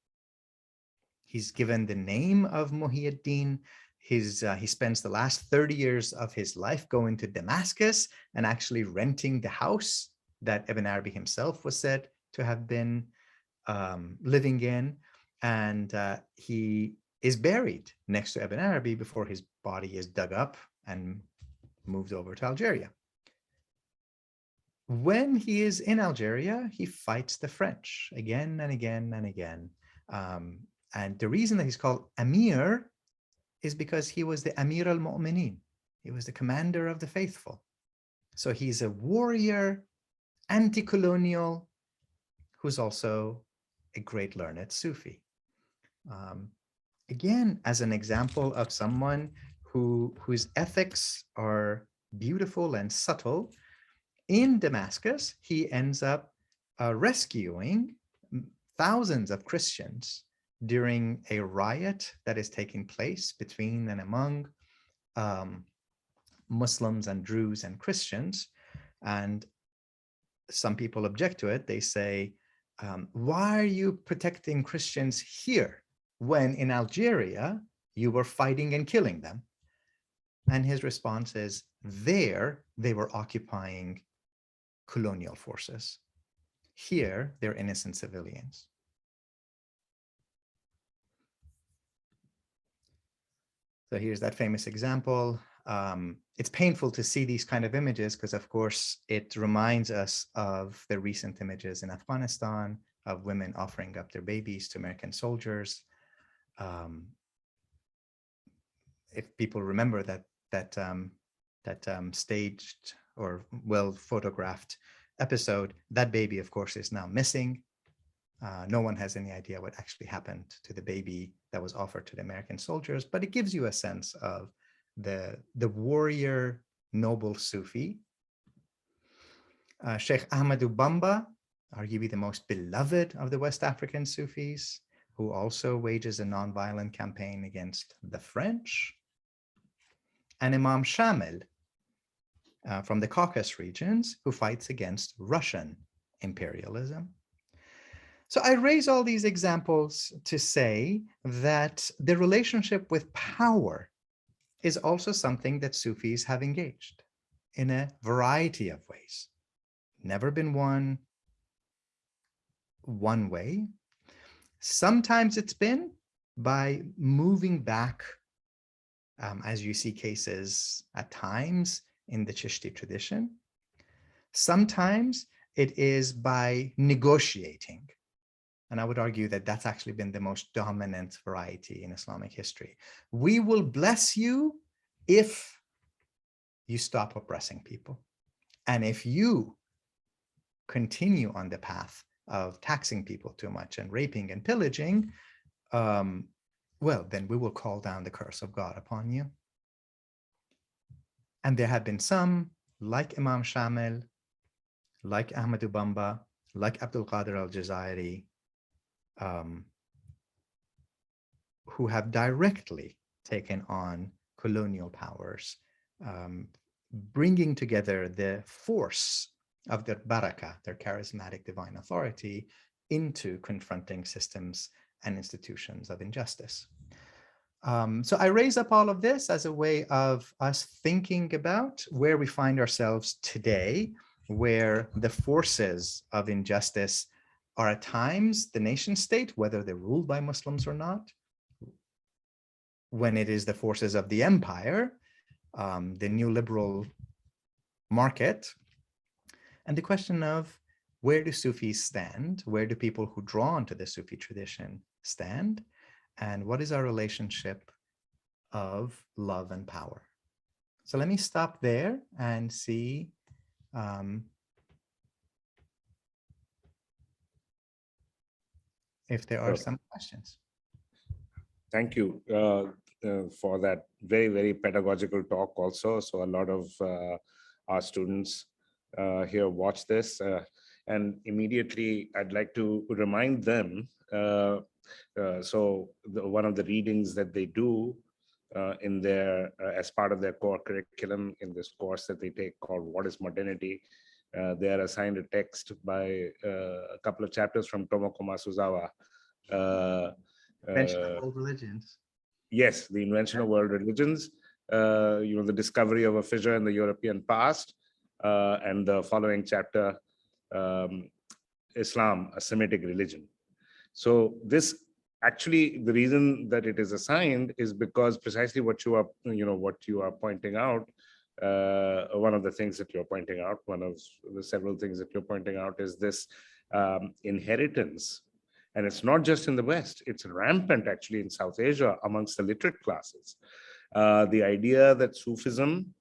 He's given the name of Muhyiddin. He spends the last 30 years of his life going to Damascus and actually renting the house that Ibn Arabi himself was said to have been living in. And he is buried next to Ibn Arabi before his body is dug up and moved over to Algeria. When he is in Algeria, he fights the French again and again and again. And the reason that he's called Amir is because he was the Amir al-Mu'minin. He was the commander of the faithful. So he's a warrior, anti-colonial, who's also a great learned Sufi. Again, as an example of someone whose ethics are beautiful and subtle, in Damascus, he ends up rescuing thousands of Christians during a riot that is taking place between and among Muslims and Druze and Christians. And some people object to it. They say, why are you protecting Christians here when in Algeria you were fighting and killing them? And his response is, there they were occupying colonial forces. Here, they're innocent civilians. So here's that famous example. It's painful to see these kind of images because, of course, it reminds us of the recent images in Afghanistan of women offering up their babies to American soldiers. If people remember that staged or well photographed episode, that baby, of course, is now missing. No one has any idea what actually happened to the baby that was offered to the American soldiers, but it gives you a sense of the warrior noble Sufi. Sheikh Ahmadu Bamba, arguably the most beloved of the West African Sufis, who also wages a nonviolent campaign against the French. And Imam Shamil from the Caucasus regions, who fights against Russian imperialism. So I raise all these examples to say that the relationship with power is also something that Sufis have engaged in a variety of ways. Never been one way. Sometimes it's been by moving back, as you see cases at times in the Chishti tradition. Sometimes it is by negotiating. And I would argue that that's actually been the most dominant variety in Islamic history. We will bless you if you stop oppressing people. And if you continue on the path of taxing people too much and raping and pillaging, well, then we will call down the curse of God upon you. And there have been some, like Imam Shamil, like Ahmadu Bamba, like Abdul Qadir al-Jazairi, who have directly taken on colonial powers, bringing together the force of their barakah, their charismatic divine authority, into confronting systems and institutions of injustice. So I raise up all of this as a way of us thinking about where we find ourselves today, where the forces of injustice are at times the nation state, whether they're ruled by Muslims or not, when it is the forces of the empire, the neoliberal market, and the question of where do Sufis stand? Where do people who draw onto the Sufi tradition stand? And what is our relationship of love and power? So let me stop there and see if there are some questions. Thank you for that very, very pedagogical talk also. So a lot of our students here watch this. And immediately I'd like to remind them, one of the readings that they do in their, as part of their core curriculum in this course that they take called What is Modernity, they are assigned a text by a couple of chapters from Tomoko Masuzawa. Invention of World Religions. Yes, the invention of world religions, the discovery of a fissure in the European past, and the following chapter, Islam, a Semitic religion. So this actually, the reason that it is assigned is because precisely what you are pointing out, one of the things that you're pointing out, one of the several things that you're pointing out is this inheritance. And it's not just in the West, it's rampant actually in South Asia amongst the literate classes. The idea that Sufism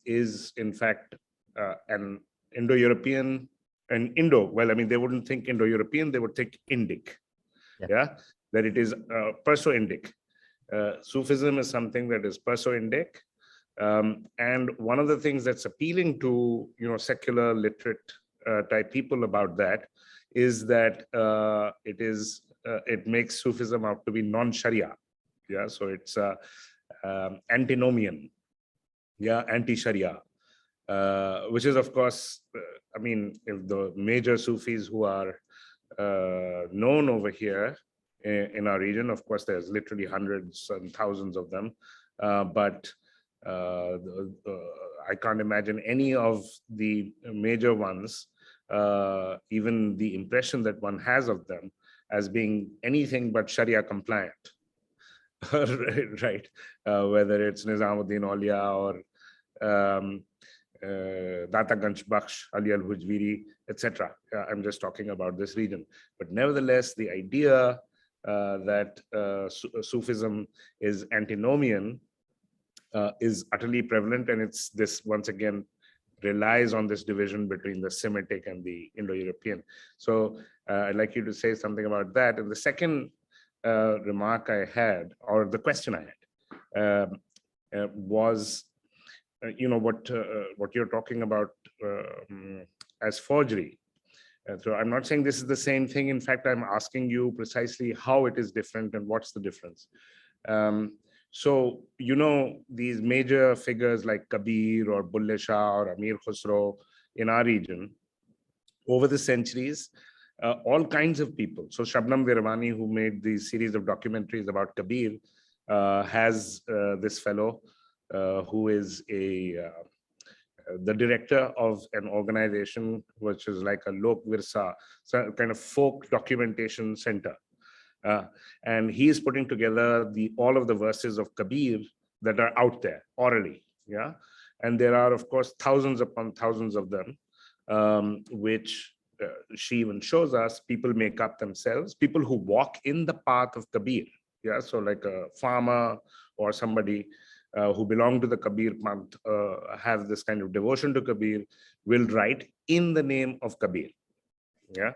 is in fact an Indo-European, well, I mean, they wouldn't think Indo-European, they would think Indic, yeah? That it is Perso-Indic. Sufism is something that is Perso-Indic. And one of the things that's appealing to, secular literate type people about that is that it makes Sufism out to be non-Sharia, yeah. So it's antinomian, yeah, anti-Sharia, which is of course, I mean, if the major Sufis who are known over here in our region, of course, there's literally hundreds and thousands of them, but I can't imagine any of the major ones. Even the impression that one has of them as being anything but Sharia compliant, right? Whether it's Nizamuddin Aulia or Data Ganj Bakhsh, Ali al-Hujviri, etc. I'm just talking about this region. But nevertheless, the idea that Sufism is antinomian is utterly prevalent, and it's this, once again, relies on this division between the Semitic and the Indo-European. So I'd like you to say something about that. And the second remark I had, or the question I had, was, what you're talking about as forgery. So I'm not saying this is the same thing. In fact, I'm asking you precisely how it is different and what's the difference. So, these major figures like Kabir or Bulle Shah or Amir Khusro in our region, over the centuries, all kinds of people. So Shabnam Virwani, who made these series of documentaries about Kabir, has this fellow who is the director of an organization which is like a Lok Virsa, so kind of folk documentation center. And he is putting together all of the verses of Kabir that are out there orally. Yeah. And there are, of course, thousands upon thousands of them, which she even shows us people make up themselves, people who walk in the path of Kabir. Yeah. So like a farmer or somebody who belong to the Kabir Panth, have this kind of devotion to Kabir, will write in the name of Kabir. Yeah.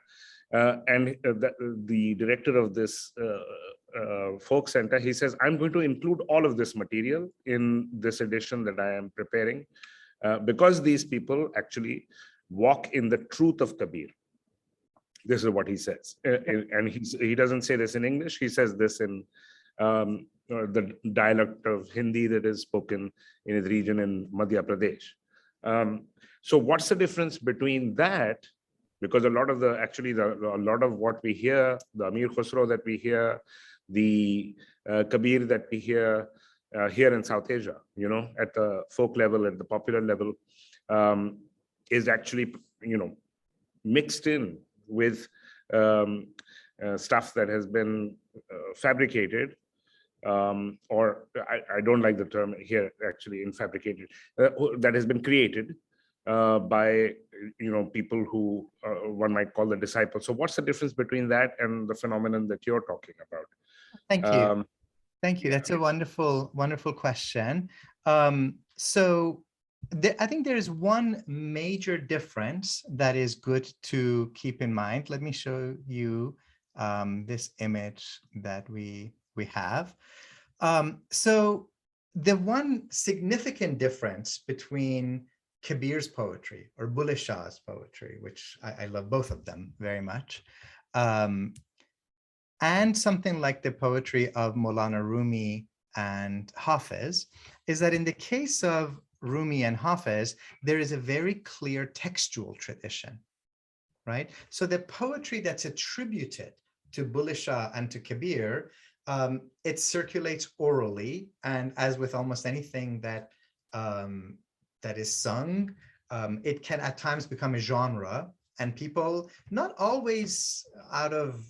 And the director of this folk center, he says, I'm going to include all of this material in this edition that I am preparing, because these people actually walk in the truth of Kabir. This is what he says. And he doesn't say this in English. He says this in the dialect of Hindi that is spoken in his region in Madhya Pradesh. So what's the difference between that? Because a lot of what we hear, the Amir Khusro that we hear, the Kabir that we hear here in South Asia, at the folk level, at the popular level, is actually, mixed in with stuff that has been fabricated, or I don't like the term here actually in fabricated, that has been created by people who one might call the disciples. So what's the difference between that and the phenomenon that you're talking about? Thank you. Thank you. That's a wonderful, wonderful question. So I think there is one major difference that is good to keep in mind. Let me show you this image that we have. So the one significant difference between Kabir's poetry or Bulleh Shah's poetry, which I love both of them very much, and something like the poetry of Maulana Rumi and Hafiz, is that in the case of Rumi and Hafiz, there is a very clear textual tradition, right? So the poetry that's attributed to Bulleh Shah and to Kabir, it circulates orally, and as with almost anything that is sung, it can at times become a genre, and people, not always out of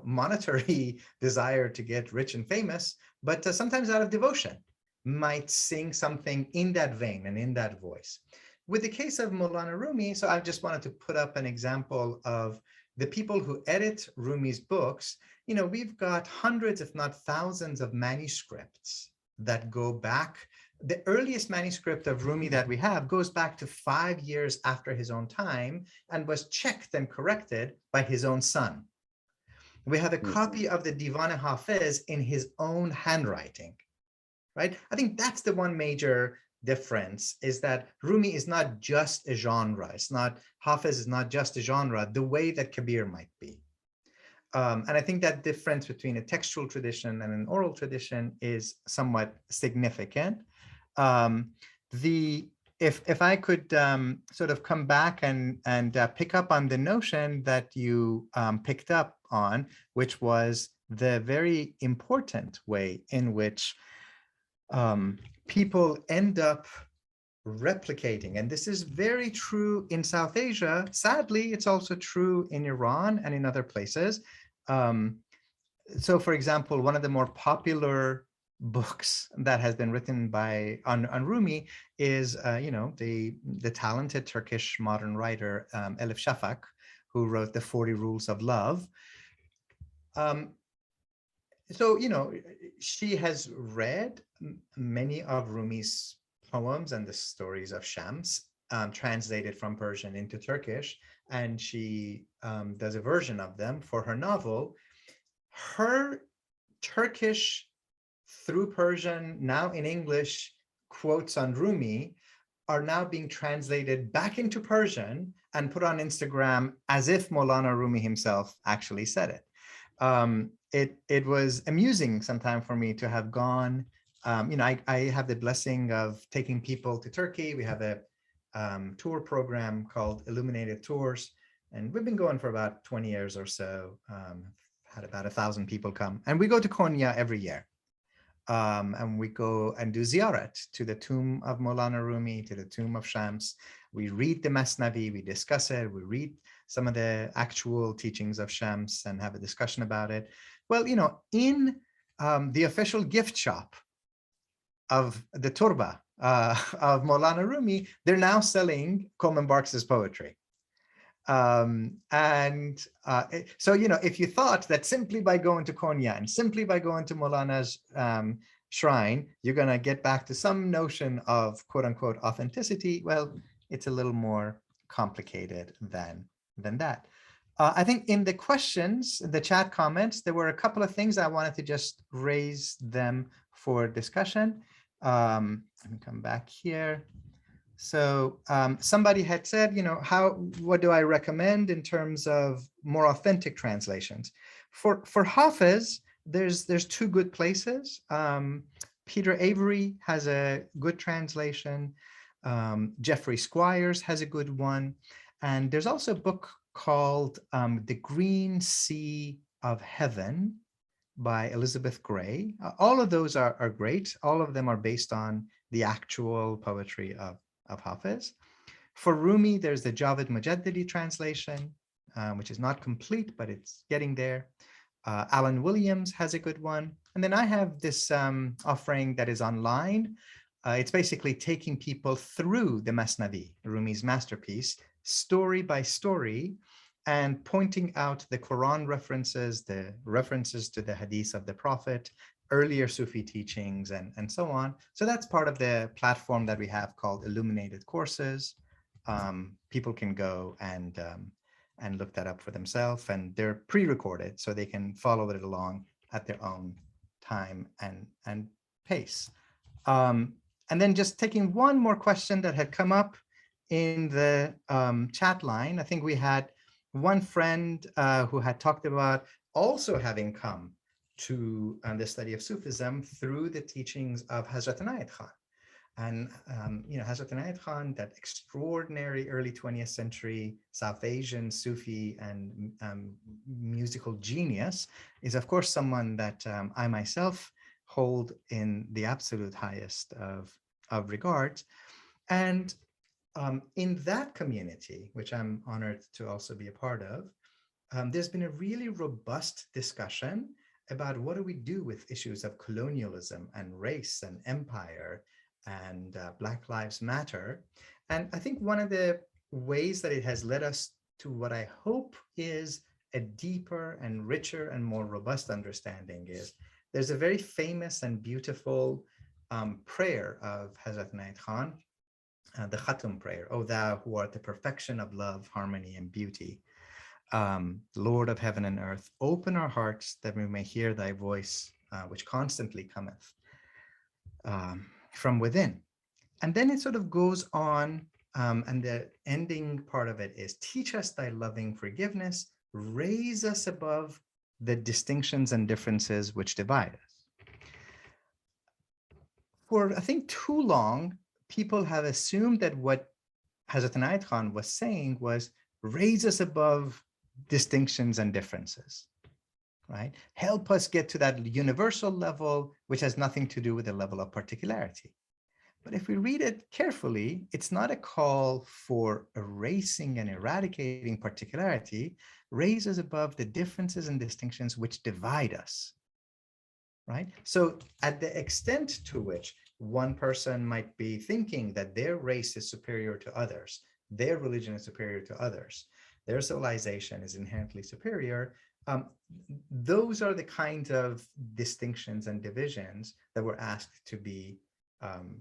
monetary desire to get rich and famous, but sometimes out of devotion, might sing something in that vein and in that voice. With the case of Maulana Rumi, so I just wanted to put up an example of the people who edit Rumi's books. We've got hundreds, if not thousands, of manuscripts that go back. The earliest manuscript of Rumi that we have goes back to 5 years after his own time and was checked and corrected by his own son. We have a copy of the Divan Hafiz in his own handwriting, right? I think that's the one major difference, is that Rumi is not just a genre. Hafiz is not just a genre the way that Kabir might be. And I think that difference between a textual tradition and an oral tradition is somewhat significant. If I could sort of come back and pick up on the notion that you picked up on, which was the very important way in which people end up replicating. And this is very true in South Asia. Sadly, it's also true in Iran and in other places. So for example, one of the more popular books that has been written on Rumi is, the talented Turkish modern writer, Elif Shafak, who wrote the 40 Rules of Love. So, she has read many of Rumi's poems and the stories of Shams, translated from Persian into Turkish, and she does a version of them for her novel. Her Turkish through Persian, now in English, quotes on Rumi are now being translated back into Persian and put on Instagram as if Maulana Rumi himself actually said it. It was amusing sometime for me to have gone. I have the blessing of taking people to Turkey. We have a tour program called Illuminated Tours, And we've been going for about 20 years or so. Had about 1,000 people come. And we go to Konya every year. And we go and do ziyarat to the tomb of Maulana Rumi, to the tomb of Shams. We read the Masnavi, we discuss it, we read some of the actual teachings of Shams and have a discussion about it. Well, in the official gift shop of the Turba of Maulana Rumi, they're now selling Coleman Barks's poetry. So, if you thought that simply by going to Konya and simply by going to Maulana's shrine, you're going to get back to some notion of quote unquote authenticity, well, it's a little more complicated than that. I think in the questions, the chat comments, there were a couple of things I wanted to just raise them for discussion. Let me come back here. So somebody had said, what do I recommend in terms of more authentic translations? For Hafiz, there's two good places. Peter Avery has a good translation. Jeffrey Squires has a good one. And there's also a book called The Green Sea of Heaven by Elizabeth Gray. All of those are great. All of them are based on the actual poetry of Hafiz. For Rumi, there's the Javed Mujaddidi translation, which is not complete, but it's getting there. Alan Williams has a good one. And then I have this offering that is online. It's basically taking people through the Masnavi, Rumi's masterpiece, story by story, and pointing out the Quran references, the references to the Hadith of the Prophet, earlier Sufi teachings, and so on. So that's part of the platform that we have called Illuminated Courses. People can go and look that up for themselves, and they're pre-recorded, so they can follow it along at their own time and pace. And then just taking one more question that had come up in the chat line. I think we had one friend who had talked about also having come to the study of Sufism through the teachings of Hazrat Inayat Khan. And, Hazrat Inayat Khan, that extraordinary early 20th century South Asian Sufi and musical genius is, of course, someone that I myself hold in the absolute highest of regards. And in that community, which I'm honored to also be a part of, there's been a really robust discussion about what do we do with issues of colonialism and race and empire and Black Lives Matter. And I think one of the ways that it has led us to what I hope is a deeper and richer and more robust understanding is there's a very famous and beautiful prayer of Hazrat Inayat Khan, the Khatum prayer, O thou who art the perfection of love, harmony, and beauty. Lord of heaven and earth, open our hearts that we may hear thy voice, which constantly cometh from within. And then it sort of goes on, and the ending part of it is, teach us thy loving forgiveness, raise us above the distinctions and differences which divide us. For, I think, too long, people have assumed that what Hazrat Inayat Khan was saying was, raise us above distinctions and differences, right? Help us get to that universal level, which has nothing to do with the level of particularity. But if we read it carefully, it's not a call for erasing and eradicating particularity, raise us above the differences and distinctions which divide us, right? So at the extent to which one person might be thinking that their race is superior to others, their religion is superior to others, their civilization is inherently superior, those are the kinds of distinctions and divisions that we're asked to be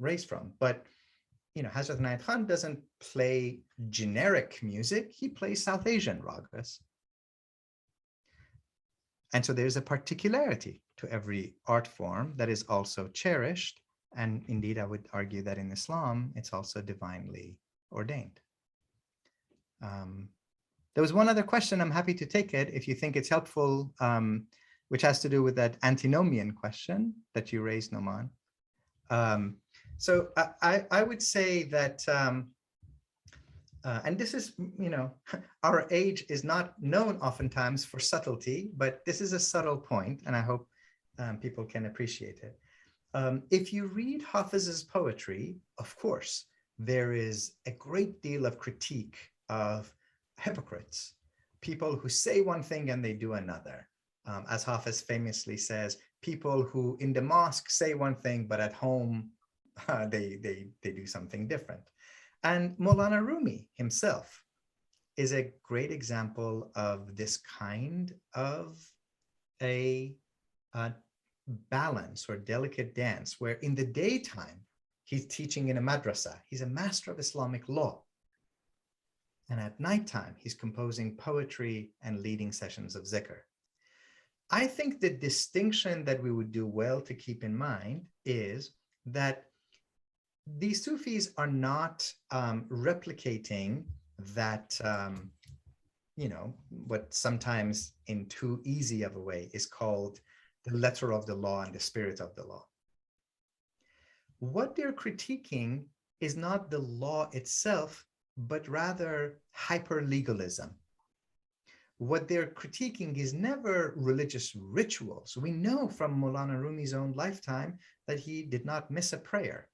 raised from. But Hazrat Inayat Khan doesn't play generic music, he plays South Asian ragas. And so there's a particularity to every art form that is also cherished. And indeed, I would argue that in Islam, it's also divinely ordained. There was one other question, I'm happy to take it if you think it's helpful, which has to do with that antinomian question that you raised, Nauman. So I would say that And this is, our age is not known oftentimes for subtlety, but this is a subtle point, and I hope people can appreciate it. If you read Hathas's poetry, of course, there is a great deal of critique of hypocrites, people who say one thing and they do another. As Hafiz famously says, people who in the mosque say one thing, but at home they do something different. And Maulana Rumi himself is a great example of this kind of a balance or delicate dance, where in the daytime, he's teaching in a madrasa. He's a master of Islamic law. And at nighttime, he's composing poetry and leading sessions of zikr. I think the distinction that we would do well to keep in mind is that these Sufis are not replicating that, what sometimes in too easy of a way is called the letter of the law and the spirit of the law. What they're critiquing is not the law itself, but rather hyper-legalism. What they're critiquing is never religious rituals. We know from Maulana Rumi's own lifetime that he did not miss a prayer.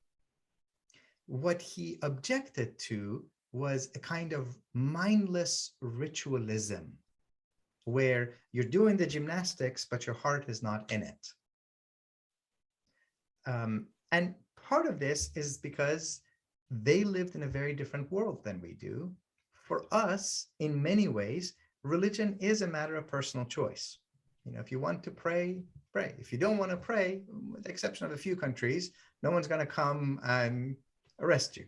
What he objected to was a kind of mindless ritualism, where you're doing the gymnastics, but your heart is not in it. And part of this is because they lived in a very different world than we do. For us, in many ways, religion is a matter of personal choice. If you want to pray, pray. If you don't want to pray, with the exception of a few countries, no one's going to come and arrest you.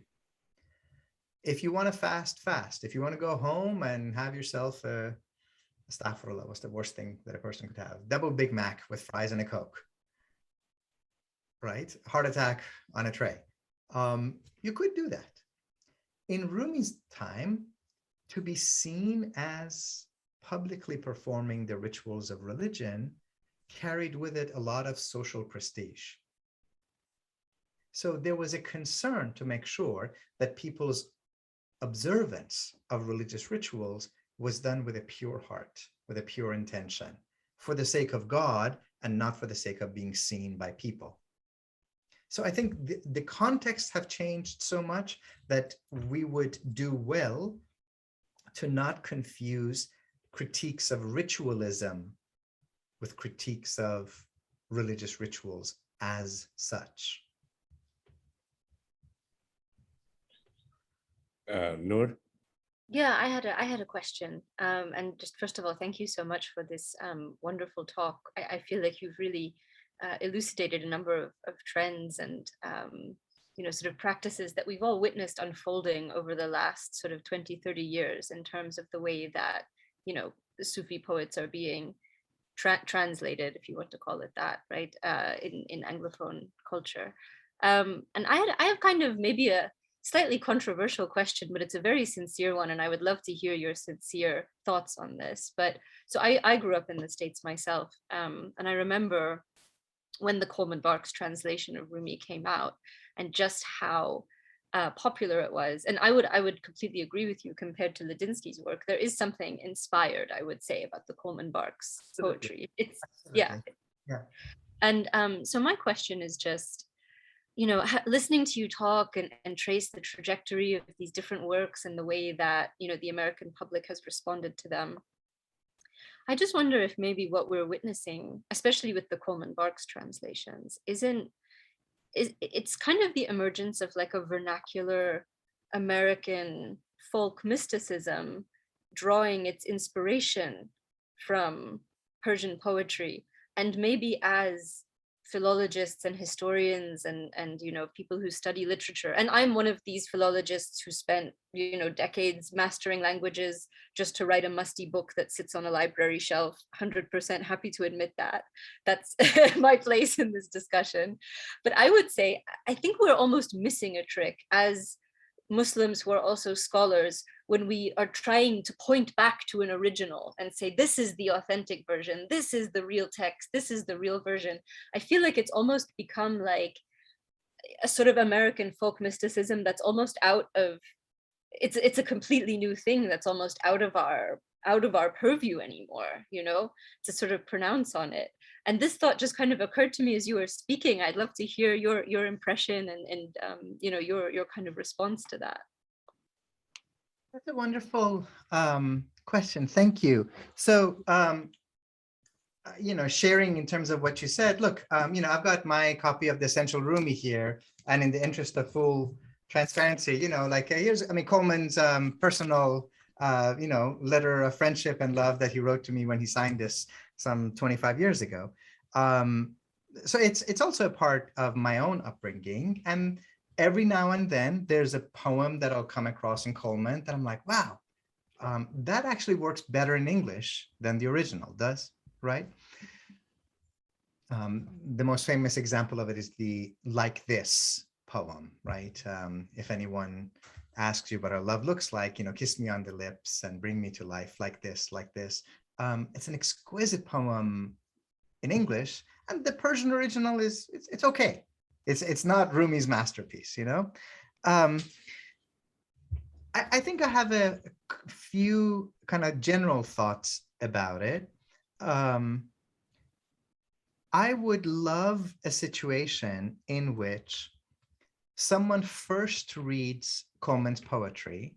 If you want to fast, fast. If you want to go home and have yourself astaghfirullah, what's the worst thing that a person could have? Double Big Mac with fries and a Coke, right? Heart attack on a tray. You could do that. In Rumi's time, to be seen as publicly performing the rituals of religion carried with it a lot of social prestige. So there was a concern to make sure that people's observance of religious rituals was done with a pure heart, with a pure intention, for the sake of God and not for the sake of being seen by people. So I think the contexts have changed so much that we would do well to not confuse critiques of ritualism with critiques of religious rituals as such. Noor? Yeah, I had a question. And just first of all, thank you so much for this wonderful talk. I feel like you've really elucidated a number of trends and sort of practices that we've all witnessed unfolding over the last sort of 20, 30 years in terms of the way that, the Sufi poets are being translated, if you want to call it that, right, in Anglophone culture. And I have kind of maybe a slightly controversial question, but it's a very sincere one, and I would love to hear your sincere thoughts on this. But so I grew up in the States myself, and I remember when the Coleman Barks translation of Rumi came out, and just how popular it was. And I would completely agree with you. Compared to Ladinsky's work, there is something inspired, I would say, about the Coleman Barks poetry. It's yeah. And so my question is just, listening to you talk and trace the trajectory of these different works and the way that, the American public has responded to them. I just wonder if maybe what we're witnessing, especially with the Coleman Barks translations, it's kind of the emergence of like a vernacular American folk mysticism drawing its inspiration from Persian poetry. And maybe as philologists and historians and people who study literature, and I'm one of these philologists who spent decades mastering languages just to write a musty book that sits on a library shelf. 100% happy to admit that. That's my place in this discussion. But I would say I think we're almost missing a trick as Muslims who are also scholars when we are trying to point back to an original and say, this is the authentic version, this is the real text, this is the real version. I feel like it's almost become like a sort of American folk mysticism that's almost out of it's a completely new thing that's almost out of our purview anymore, to sort of pronounce on it. And this thought just kind of occurred to me as you were speaking. I'd love to hear your impression and your kind of response to that. That's a wonderful question. Thank you. So, sharing in terms of what you said, look, I've got my copy of the Essential Rumi here, and in the interest of full transparency, here's, Coleman's personal, letter of friendship and love that he wrote to me when he signed this some 25 years ago. So it's also a part of my own upbringing. And every now and then there's a poem that I'll come across in Coleman that I'm like, wow, that actually works better in English than the original does, right? The most famous example of it is the Like This poem, right? If anyone asks you what our love looks like, kiss me on the lips and bring me to life like this, like this. It's an exquisite poem in English, and the Persian original it's okay. It's not Rumi's masterpiece, I think I have a few kind of general thoughts about it. I would love a situation in which someone first reads Coleman's poetry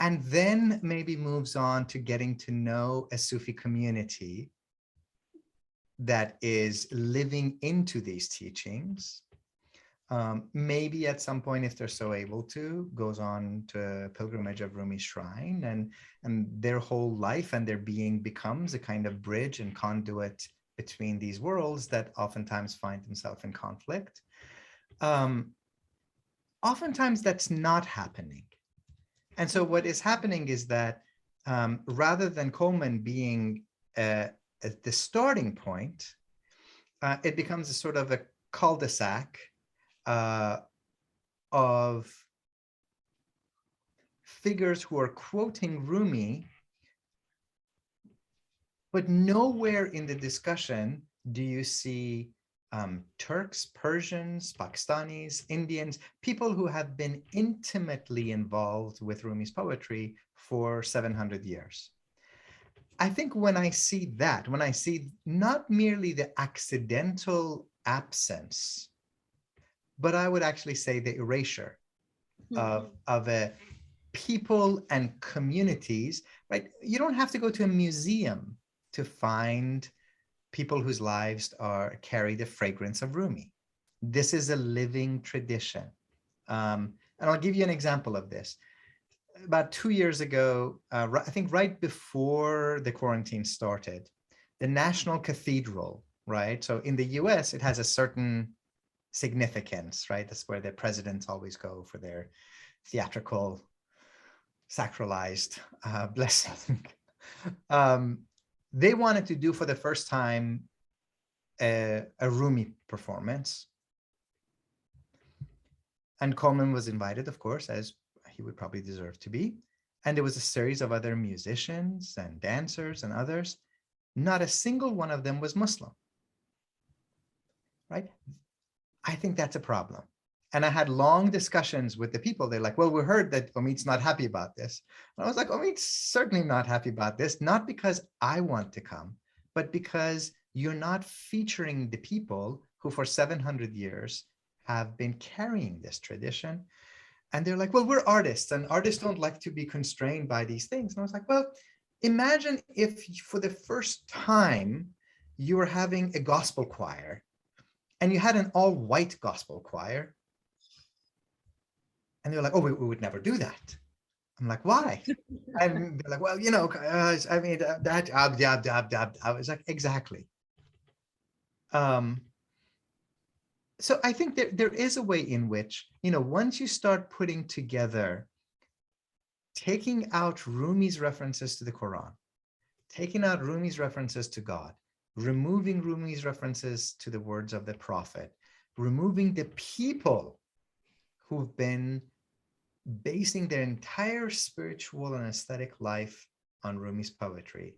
and then maybe moves on to getting to know a Sufi community that is living into these teachings. Maybe at some point, if they're so able to, goes on to a pilgrimage of Rumi's shrine, and their whole life and their being becomes a kind of bridge and conduit between these worlds that oftentimes find themselves in conflict. Oftentimes that's not happening. And so what is happening is that rather than Coleman being at the starting point, it becomes a sort of a cul-de-sac of figures who are quoting Rumi, but nowhere in the discussion do you see Turks, Persians, Pakistanis, Indians, people who have been intimately involved with Rumi's poetry for 700 years. I think when I see that, when I see not merely the accidental absence, but I would actually say the erasure of a people and communities, right? You don't have to go to a museum to find people whose lives carry the fragrance of Rumi. This is a living tradition. And I'll give you an example of this. About 2 years ago, I think right before the quarantine started, the National Cathedral, right? So in the US, it has a certain significance, right? That's where the presidents always go for their theatrical, sacralized blessing. They wanted to do for the first time a Rumi performance. And Coleman was invited, of course, as he would probably deserve to be. And there was a series of other musicians and dancers and others. Not a single one of them was Muslim, right? I think that's a problem. And I had long discussions with the people. They're like, well, we heard that Omid's not happy about this. And I was like, Omid's certainly not happy about this, not because I want to come, but because you're not featuring the people who for 700 years have been carrying this tradition. And they're like, well, we're artists and artists don't like to be constrained by these things. And I was like, well, imagine if for the first time you were having a gospel choir and you had an all-white gospel choir. And they're like, oh, we would never do that. I'm like, why? And they're like, well, I mean, I was like, exactly. So I think there is a way in which, once you start putting together, taking out Rumi's references to the Quran, taking out Rumi's references to God, removing Rumi's references to the words of the Prophet, removing the people who've been basing their entire spiritual and aesthetic life on Rumi's poetry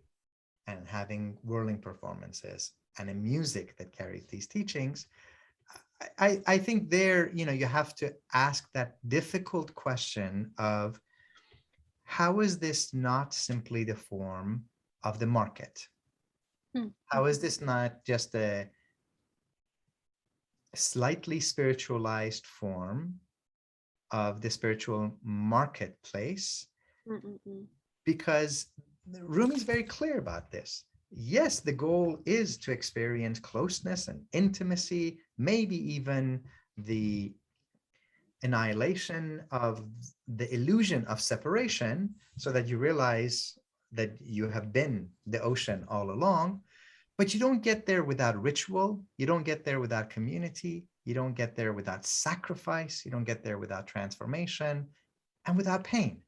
and having whirling performances and a music that carries these teachings, I think there, you have to ask that difficult question of how is this not simply the form of the market? How is this not just a slightly spiritualized form of the spiritual marketplace? Because Rumi is very clear about this. Yes, the goal is to experience closeness and intimacy, maybe even the annihilation of the illusion of separation, so that you realize that you have been the ocean all along. But you don't get there without ritual. You don't get there without community. You don't get there without sacrifice. You don't get there without transformation and without pain.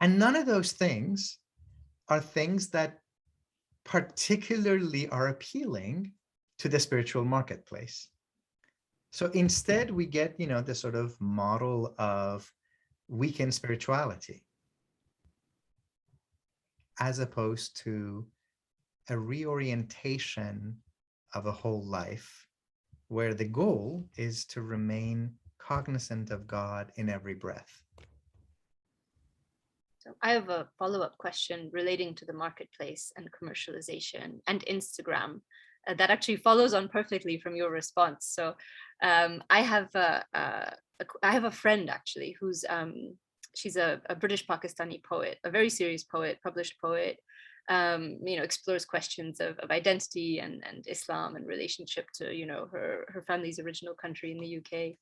And none of those things are things that particularly are appealing to the spiritual marketplace. So instead, we get, the sort of model of weekend spirituality, as opposed to a reorientation of a whole life, where the goal is to remain cognizant of God in every breath. So I have a follow-up question relating to the marketplace and commercialization and Instagram that actually follows on perfectly from your response. So I have a friend actually who's she's a British Pakistani poet, a very serious poet, published poet. Explores questions of identity and Islam and relationship to her family's original country in the UK.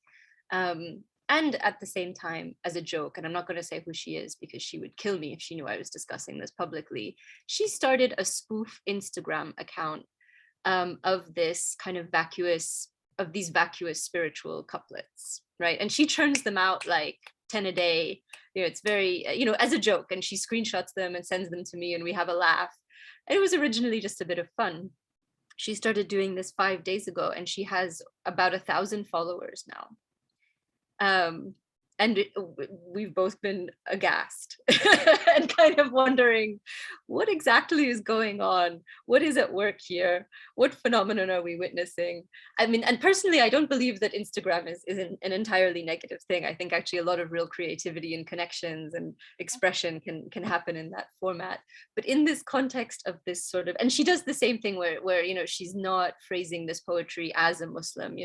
And at the same time, as a joke, and I'm not going to say who she is because she would kill me if she knew I was discussing this publicly, she started a spoof Instagram account of this kind of these vacuous spiritual couplets, right? And she churns them out like 10 a day. It's very, as a joke, and she screenshots them and sends them to me and we have a laugh. It was originally just a bit of fun. She started doing this 5 days ago and she has about 1,000 followers now. And we've both been aghast and kind of wondering what exactly is going on? What is at work here? What phenomenon are we witnessing? I mean, and personally, I don't believe that Instagram is an entirely negative thing. I think actually a lot of real creativity and connections and expression can happen in that format. But in this context of this sort of, and she does the same thing where she's not phrasing this poetry as a Muslim,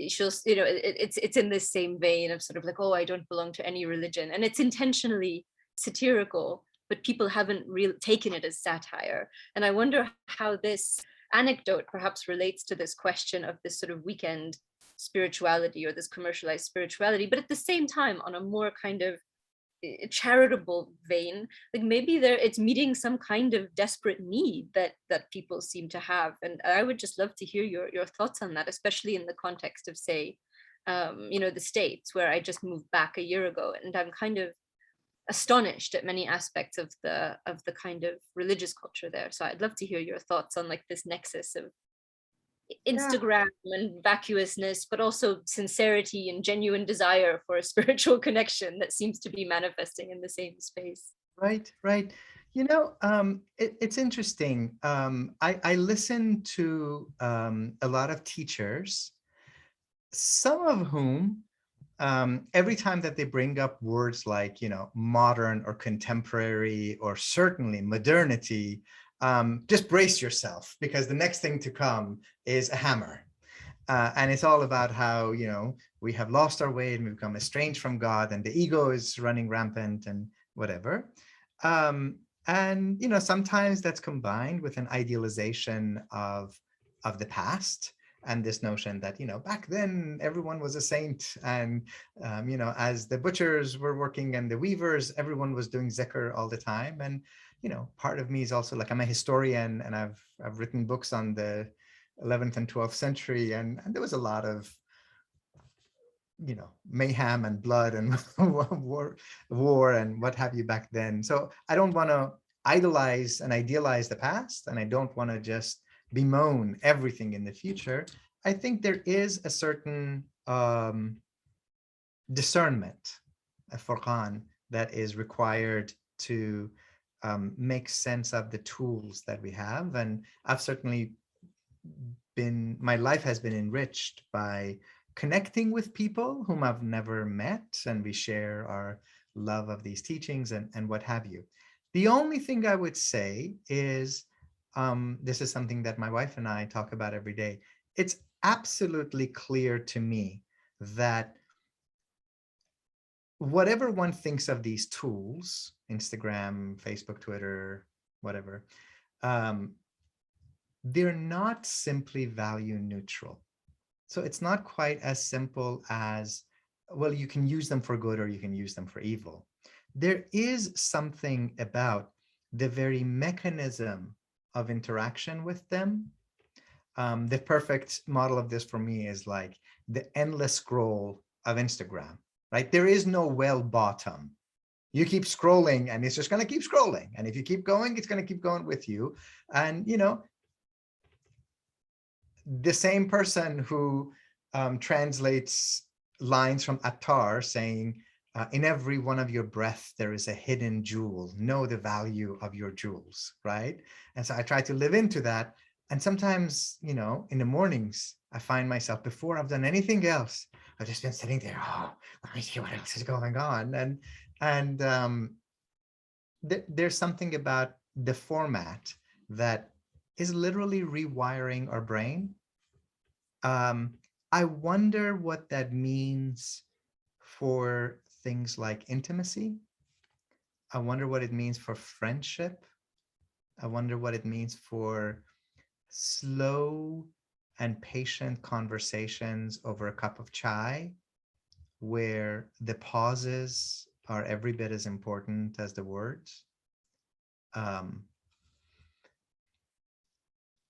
she'll, it's in this same vein of sort of like, oh, I don't belong to any religion, and it's intentionally satirical, but people haven't really taken it as satire. And I wonder how this anecdote perhaps relates to this question of this sort of weekend spirituality or this commercialized spirituality, but at the same time on a more kind of charitable vein, like maybe it's meeting some kind of desperate need that people seem to have. And I would just love to hear your thoughts on that, especially in the context of, say, the States, where I just moved back a year ago, and I'm kind of astonished at many aspects of the kind of religious culture there. So I'd love to hear your thoughts on like this nexus of Instagram and vacuousness, but also sincerity and genuine desire for a spiritual connection that seems to be manifesting in the same space. Right. It's interesting. I listen to a lot of teachers, some of whom every time that they bring up words like, modern or contemporary or certainly modernity, just brace yourself, because the next thing to come is a hammer. And it's all about how, we have lost our way and we've become estranged from God and the ego is running rampant and whatever. And, sometimes that's combined with an idealization of the past. And this notion that, back then everyone was a saint, and, as the butchers were working and the weavers, everyone was doing zikr all the time. And, part of me is also like, I'm a historian and I've written books on the 11th and 12th century. And there was a lot of, mayhem and blood and war and what have you back then. So I don't want to idolize and idealize the past. And I don't want to just bemoan everything in the future. I think there is a certain discernment, a furqan, that is required to make sense of the tools that we have. And I've certainly my life has been enriched by connecting with people whom I've never met, and we share our love of these teachings and what have you. The only thing I would say is, this is something that my wife and I talk about every day. It's absolutely clear to me that whatever one thinks of these tools, Instagram, Facebook, Twitter, whatever, they're not simply value neutral. So it's not quite as simple as, well, you can use them for good or you can use them for evil. There is something about the very mechanism of interaction with them. The perfect model of this for me is like the endless scroll of Instagram, right? There is no well bottom. You keep scrolling and it's just going to keep scrolling. And if you keep going, it's going to keep going with you. And, you know, the same person who translates lines from Attar saying, in every one of your breath, there is a hidden jewel. Know the value of your jewels, right? And so I try to live into that. And sometimes, you know, in the mornings, I find myself, before I've done anything else, I've just been sitting there, oh, let me see what else is going on. And there's something about the format that is literally rewiring our brain. I wonder what that means for things like intimacy. I wonder what it means for friendship. I wonder what it means for slow and patient conversations over a cup of chai, where the pauses are every bit as important as the words. And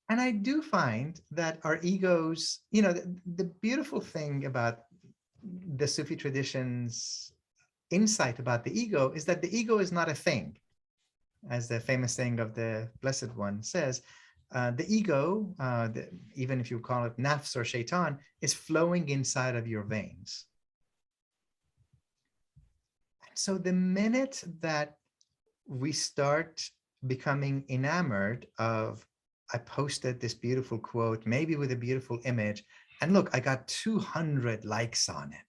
I do find that our egos, you know, the beautiful thing about the Sufi tradition's insight about the ego is that the ego is not a thing. As the famous saying of the Blessed One says, the ego, even if you call it nafs or shaitan, is flowing inside of your veins. So the minute that we start becoming enamored of, I posted this beautiful quote, maybe with a beautiful image, and look, I got 200 likes on it,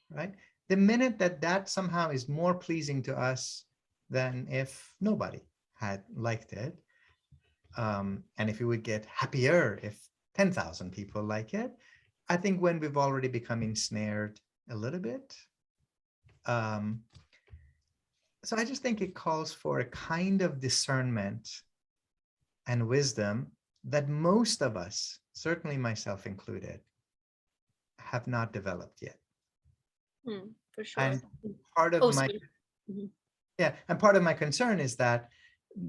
right? The minute that that somehow is more pleasing to us than if nobody had liked it, and if we would get happier if 10,000 people like it, I think when we've already become ensnared a little bit. So I just think it calls for a kind of discernment and wisdom that most of us, certainly myself included, have not developed yet. For sure. And part of and part of my concern is that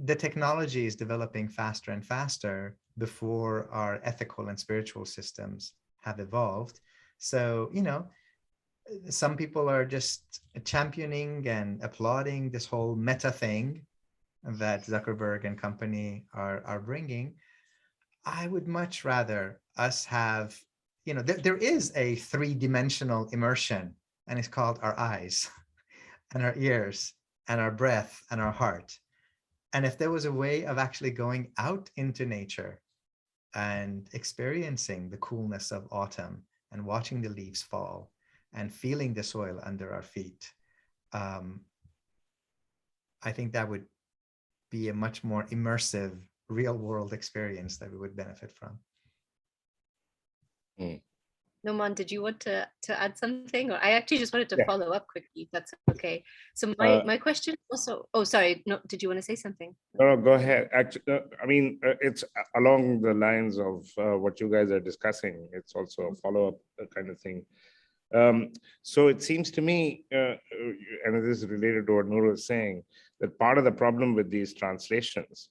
the technology is developing faster and faster before our ethical and spiritual systems have evolved. So, you know, some people are just championing and applauding this whole meta thing that Zuckerberg and company are bringing. I would much rather us have, you know, there is a three-dimensional immersion, and it's called our eyes and our ears and our breath and our heart. And if there was a way of actually going out into nature and experiencing the coolness of autumn and watching the leaves fall and feeling the soil under our feet, I think that would be a much more immersive real world experience that we would benefit from. Nauman, did you want to add something? Or I actually just wanted to follow up quickly, if that's okay. So my question also, oh, sorry, no, did you want to say something? No, go ahead. Actually, I mean, it's along the lines of what you guys are discussing. It's also a follow-up kind of thing. So it seems to me, and this is related to what Noor was saying, that part of the problem with these translations,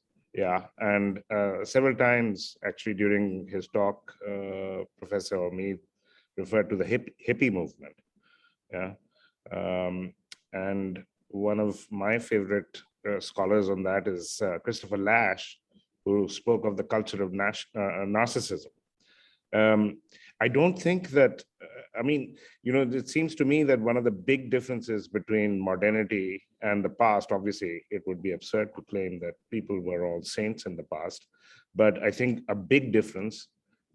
and several times actually during his talk, Professor Omid referred to the hippie movement, and one of my favorite scholars on that is Christopher Lash, who spoke of the culture of narcissism. I don't think that, I mean, you know, it seems to me that one of the big differences between modernity and the past, obviously, it would be absurd to claim that people were all saints in the past, but I think a big difference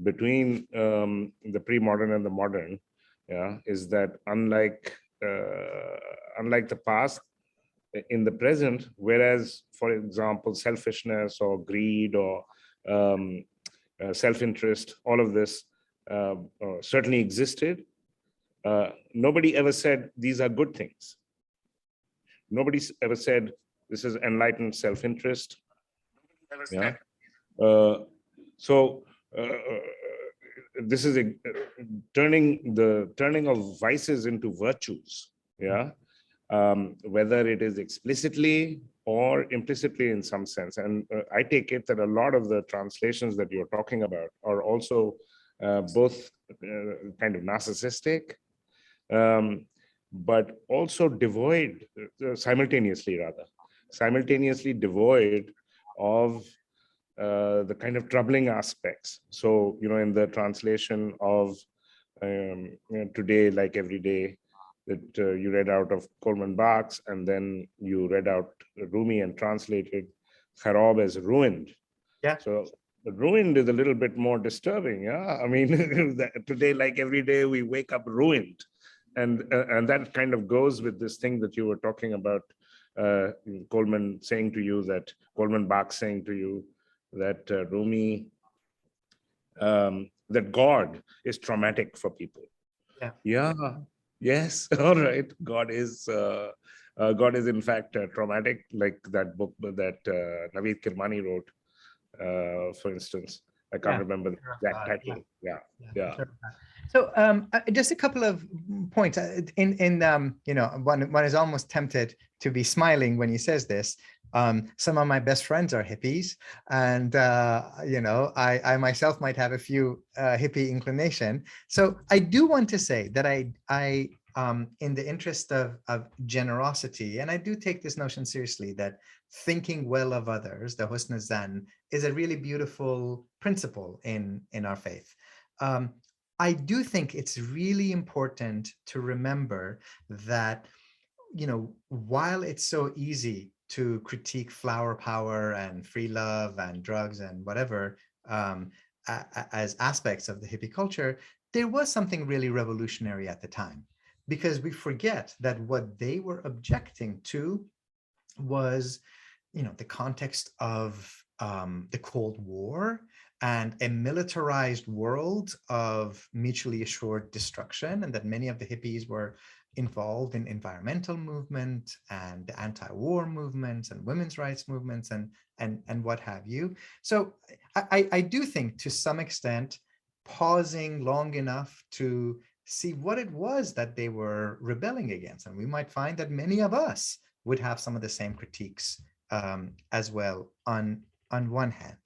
between the pre-modern and the modern, yeah, is that unlike the past, in the present, whereas, for example, selfishness or greed or self-interest, all of this certainly existed, nobody ever said these are good things. Nobody ever said this is enlightened self-interest. Yeah. So this is a turning of vices into virtues. Yeah. Whether it is explicitly or implicitly in some sense. And I take it that a lot of the translations that you're talking about are also both kind of narcissistic, but also devoid, simultaneously devoid of the kind of troubling aspects. So, in the translation of Today Like Every Day, that you read out of Coleman Barks, and then you read out Rumi and translated Kharab as ruined. Yeah. So ruined is a little bit more disturbing. Yeah. I mean, today, like every day, we wake up ruined. And that kind of goes with this thing that you were talking about, Coleman Barks saying to you that Rumi, that God is traumatic for people. Yeah. Yeah. Yes. All right. God is in fact traumatic, like that book that Naveed Kirmani wrote, for instance. I can't remember the exact title. Yeah. So just a couple of points. One is almost tempted to be smiling when he says this. Some of my best friends are hippies, and I myself might have a few hippie inclination. So I do want to say that I in the interest of generosity, and I do take this notion seriously, that thinking well of others, the husn zan, is a really beautiful principle in our faith. I do think it's really important to remember that, while it's so easy to critique flower power and free love and drugs and whatever as aspects of the hippie culture, there was something really revolutionary at the time, because we forget that what they were objecting to was, the context of the Cold War and a militarized world of mutually assured destruction, and that many of the hippies were involved in environmental movement and the anti-war movements and women's rights movements and what have you. So I do think, to some extent, pausing long enough to see what it was that they were rebelling against, and we might find that many of us would have some of the same critiques as well on one hand.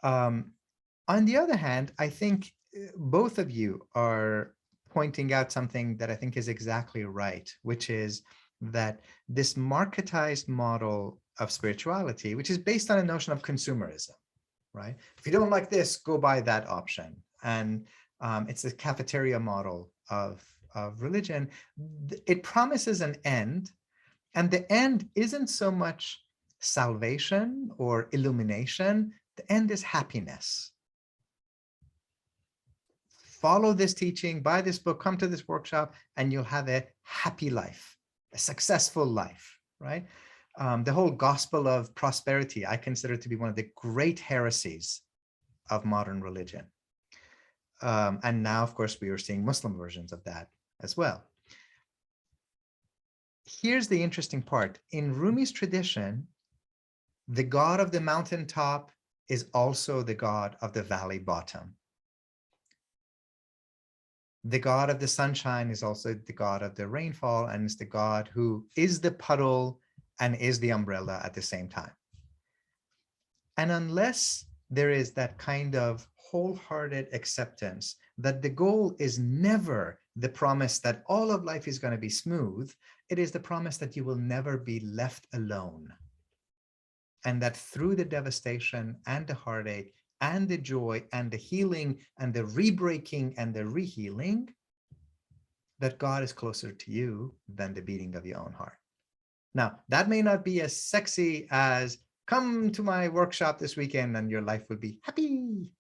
On the other hand, I think both of you are pointing out something that I think is exactly right, which is that this marketized model of spirituality, which is based on a notion of consumerism, right? If you don't like this, go buy that option. And it's a cafeteria model of religion. It promises an end, and the end isn't so much salvation or illumination. The end is happiness. Follow this teaching, buy this book, come to this workshop, and you'll have a happy life, a successful life, right? The whole gospel of prosperity, I consider to be one of the great heresies of modern religion. And now, of course, we are seeing Muslim versions of that as well. Here's the interesting part. In Rumi's tradition, the god of the mountaintop is also the god of the valley bottom. The god of the sunshine is also the god of the rainfall, and is the god who is the puddle and is the umbrella at the same time. And unless there is that kind of wholehearted acceptance that the goal is never the promise that all of life is going to be smooth, it is the promise that you will never be left alone. And that through the devastation and the heartache and the joy and the healing and the rebreaking and the rehealing, that God is closer to you than the beating of your own heart. Now, that may not be as sexy as come to my workshop this weekend and your life will be happy.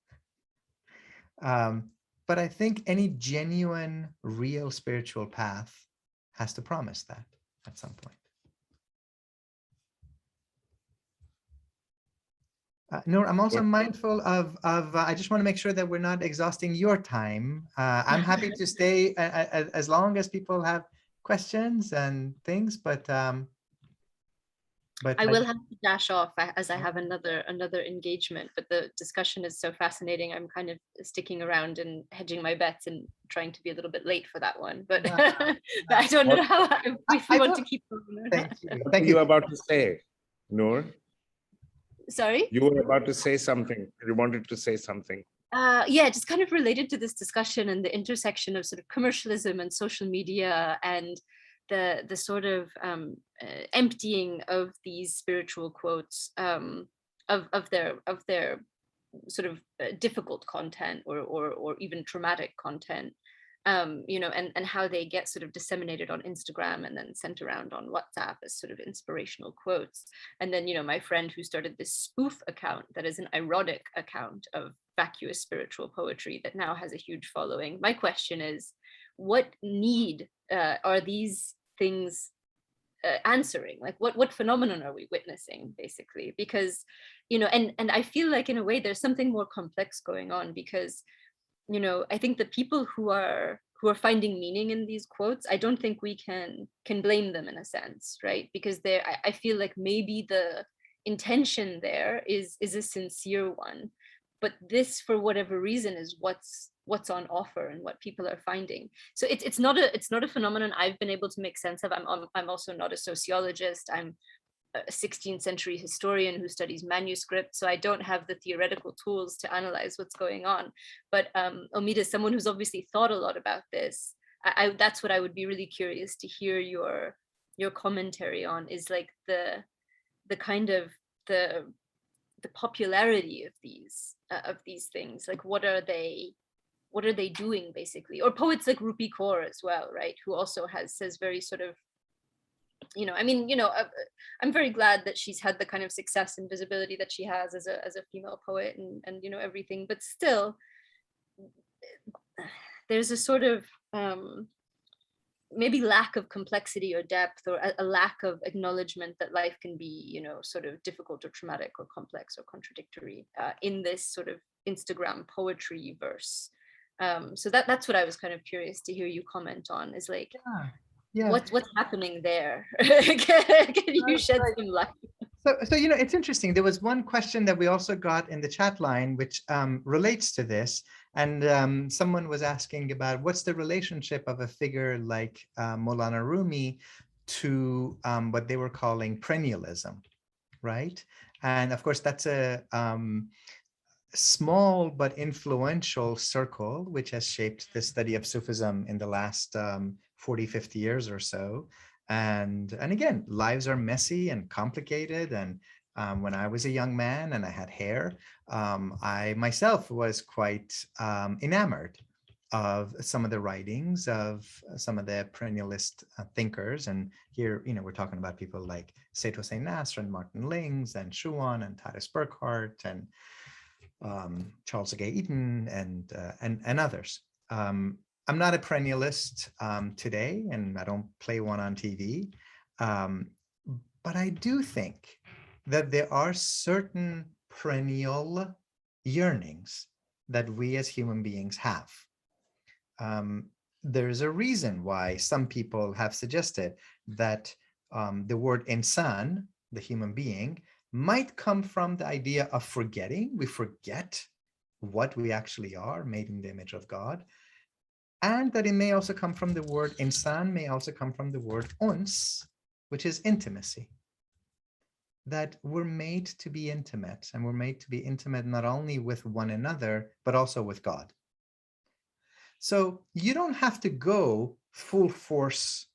But I think any genuine, real spiritual path has to promise that at some point. Noor, I'm also mindful of I just want to make sure that we're not exhausting your time. I'm happy to stay as long as people have questions and things, but I will have to dash off as I have another engagement, but the discussion is so fascinating. I'm kind of sticking around and hedging my bets and trying to be a little bit late for that one, but I don't know how if you want to keep going. Thank you. What Thank were you. you about to say, Noor? Sorry? You were about to say something. You wanted to say something. Yeah, just kind of related to this discussion and the intersection of sort of commercialism and social media and the sort of emptying of these spiritual quotes of their sort of difficult content or even traumatic content, you know, and how they get sort of disseminated on Instagram and then sent around on WhatsApp as sort of inspirational quotes. And then, you know, my friend who started this spoof account that is an ironic account of vacuous spiritual poetry that now has a huge following. My question is, what need are these things answering? Like what phenomenon are we witnessing, basically? Because, you know, and I feel like in a way there's something more complex going on, because, you know, I think the people who are finding meaning in these quotes, I don't think we can blame them in a sense, right? Because I feel like maybe the intention there is a sincere one, but this, for whatever reason, is what's on offer and what people are finding. So it's not a phenomenon I've been able to make sense of. I'm also not a sociologist. I'm a 16th century historian who studies manuscripts, so I don't have the theoretical tools to analyze what's going on. But Omid, is someone who's obviously thought a lot about this. That's what I would be really curious to hear your commentary on, is like the kind of the popularity of these things. Like what are they doing, basically? Or poets like Rupi Kaur as well, right, who also says very sort of, you know, I mean, you know, I'm very glad that she's had the kind of success and visibility that she has as a female poet and you know, everything, but still there's a sort of maybe lack of complexity or depth, or a lack of acknowledgement that life can be, you know, sort of difficult or traumatic or complex or contradictory in this sort of Instagram poetry verse. So that's what I was kind of curious to hear you comment on, is like, yeah. What's happening there? Can you shed some light? So, you know, it's interesting. There was one question that we also got in the chat line, which relates to this. And someone was asking about what's the relationship of a figure like Maulana Rumi to what they were calling perennialism, right? And of course, that's a small but influential circle which has shaped the study of Sufism in the last 40, 50 years or so. And again, lives are messy and complicated. And when I was a young man and I had hair, I myself was quite enamored of some of the writings of some of the perennialist thinkers. And here, you know, we're talking about people like Said Hossein Nasr and Martin Lings and Schuon and Titus Burckhardt and Charles Gay Eaton and others. I'm not a perennialist today, and I don't play one on TV, but I do think that there are certain perennial yearnings that we as human beings have. There's a reason why some people have suggested that the word insan, the human being, might come from the idea of forgetting. We forget what we actually are, made in the image of God. And that it may also come from the word insan, may also come from the word uns, which is intimacy. That we're made to be intimate, and we're made to be intimate not only with one another, but also with God. So you don't have to go full force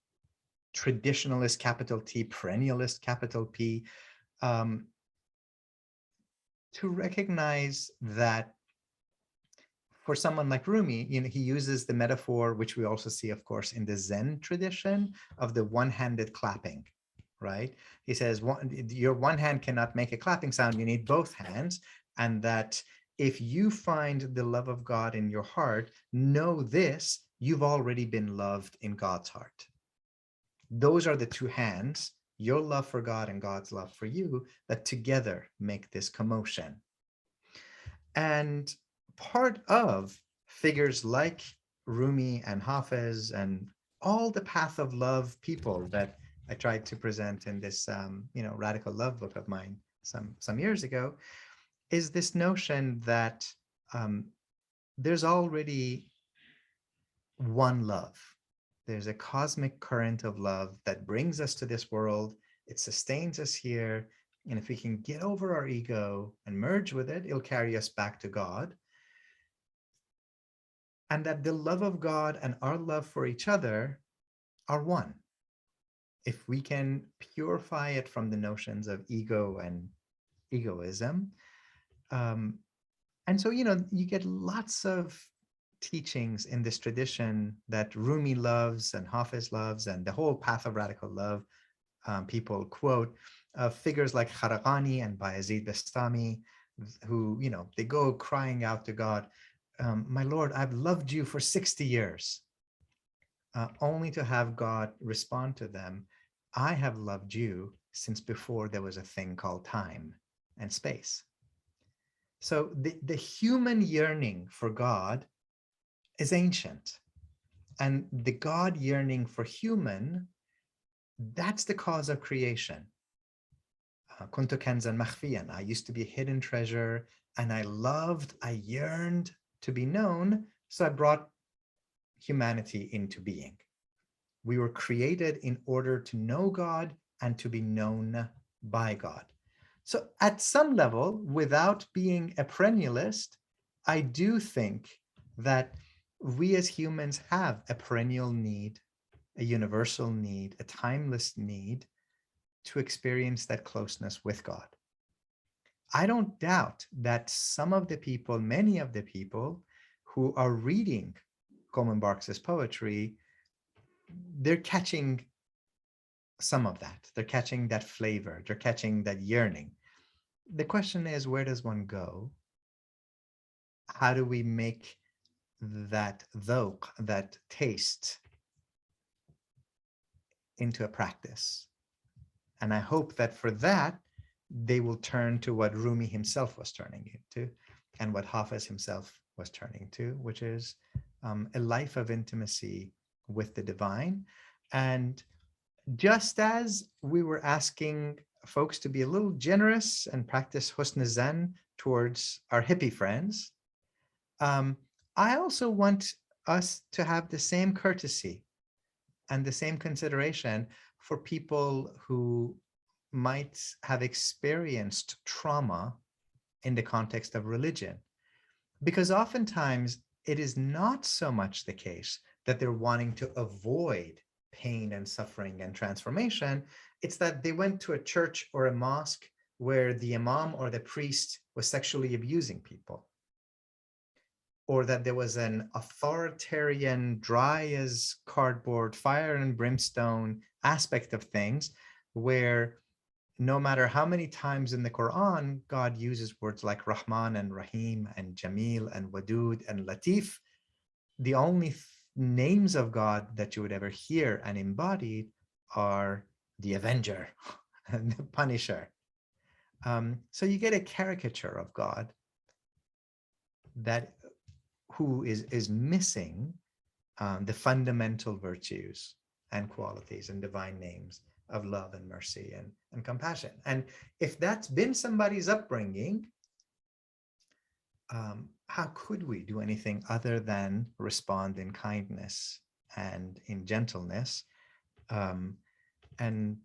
traditionalist, capital T, perennialist, capital P, to recognize that for someone like Rumi, you know, he uses the metaphor, which we also see, of course, in the Zen tradition, of the one-handed clapping, right? He says, your one hand cannot make a clapping sound, you need both hands, and that if you find the love of God in your heart, know this, you've already been loved in God's heart. Those are the two hands, your love for God and God's love for you, that together make this commotion. And part of figures like Rumi and Hafiz and all the path of love people that I tried to present in this radical love book of mine some years ago, is this notion that there's already one love. There's a cosmic current of love that brings us to this world. It sustains us here. And if we can get over our ego and merge with it, it'll carry us back to God. And that the love of God and our love for each other are one. If we can purify it from the notions of ego and egoism. And so, you get lots of teachings in this tradition that Rumi loves and Hafiz loves, and the whole path of radical love people quote figures like Kharaqani and Bayezid Bastami, who, they go crying out to God, my Lord, I've loved you for 60 years, only to have God respond to them, I have loved you since before there was a thing called time and space. So the human yearning for God is ancient. And the God yearning for human, that's the cause of creation. Kuntu kanzan makhfiyan. I used to be a hidden treasure, and I yearned to be known, so I brought humanity into being. We were created in order to know God and to be known by God. So at some level, without being a perennialist, I do think that we as humans have a perennial need, a universal need, a timeless need to experience that closeness with God. I don't doubt that some of the people, many of the people who are reading Coleman Barks's poetry, they're catching some of that. They're catching that flavor. They're catching that yearning. The question is, where does one go? How do we make that dhawq, that taste, into a practice? And I hope that for that, they will turn to what Rumi himself was turning into and what Hafiz himself was turning to, which is a life of intimacy with the divine. And just as we were asking folks to be a little generous and practice husn zan towards our hippie friends, I also want us to have the same courtesy and the same consideration for people who might have experienced trauma in the context of religion. Because oftentimes it is not so much the case that they're wanting to avoid pain and suffering and transformation. It's that they went to a church or a mosque where the imam or the priest was sexually abusing people, or that there was an authoritarian, dry as cardboard, fire and brimstone aspect of things, where no matter how many times in the Quran, God uses words like Rahman and Rahim and Jamil and Wadud and Latif, the only names of God that you would ever hear and embodied are the Avenger and the Punisher. So you get a caricature of God that who is missing the fundamental virtues and qualities and divine names of love and mercy and compassion. And if that's been somebody's upbringing, how could we do anything other than respond in kindness and in gentleness? And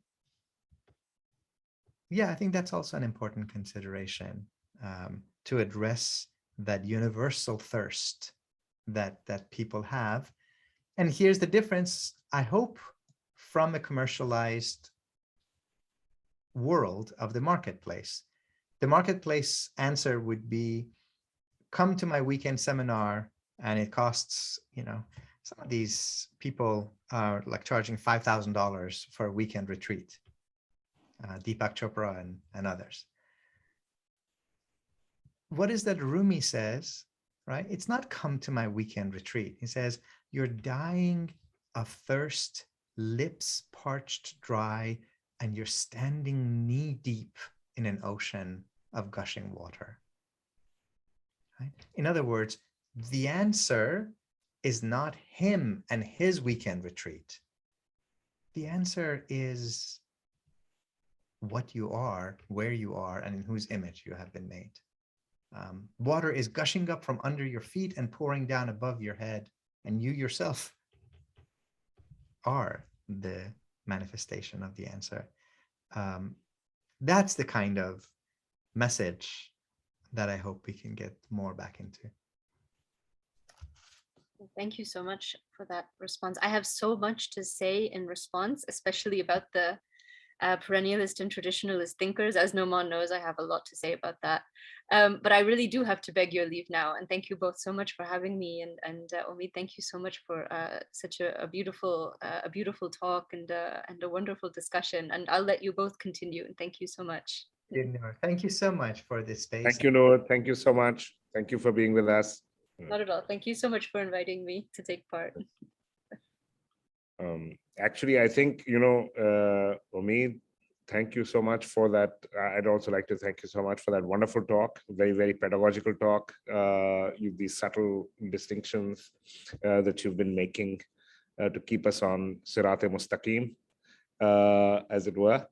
yeah, I think that's also an important consideration to address that universal thirst that people have. And here's the difference, I hope, from a commercialized world of the marketplace. The marketplace answer would be, come to my weekend seminar, and it costs, some of these people are like charging $5,000 for a weekend retreat, Deepak Chopra and others. what is that Rumi says, right? It's not come to my weekend retreat. He says, you're dying of thirst, lips parched dry, and you're standing knee deep in an ocean of gushing water. Right? In other words, the answer is not him and his weekend retreat. The answer is what you are, where you are, and in whose image you have been made. Water is gushing up from under your feet and pouring down above your head, and you yourself are the manifestation of the answer. That's the kind of message that I hope we can get more back into. Thank you so much for that response. I have so much to say in response, especially about the perennialist and traditionalist thinkers. As Nauman knows, I have a lot to say about that. But I really do have to beg your leave now. And thank you both so much for having me. And Omid, thank you so much for such a beautiful talk and a wonderful discussion. And I'll let you both continue. And thank you so much. Thank you so much for this space. Thank you, Noor. Thank you so much. Thank you for being with us. Not at all. Thank you so much for inviting me to take part. Actually, I think, Omid, thank you so much for that. I'd also like to thank you so much for that wonderful talk, very, very pedagogical talk. These subtle distinctions that you've been making to keep us on Sirat-e-Mustaqim, as it were.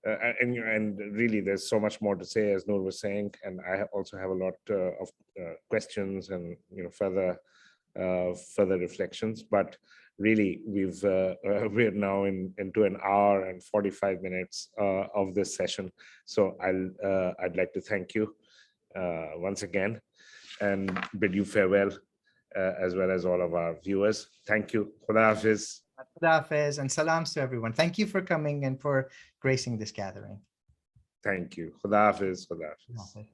And really, there's so much more to say, as Noor was saying, and I also have a lot of questions and further reflections. But really, we're now into an hour and 45 minutes of this session. So I'd like to thank you once again and bid you farewell, as well as all of our viewers. Thank you. Khuda Hafiz. Khuda Hafiz and salams to everyone. Thank you for coming and for gracing this gathering. Thank you. Khuda Hafiz. Khuda Hafiz.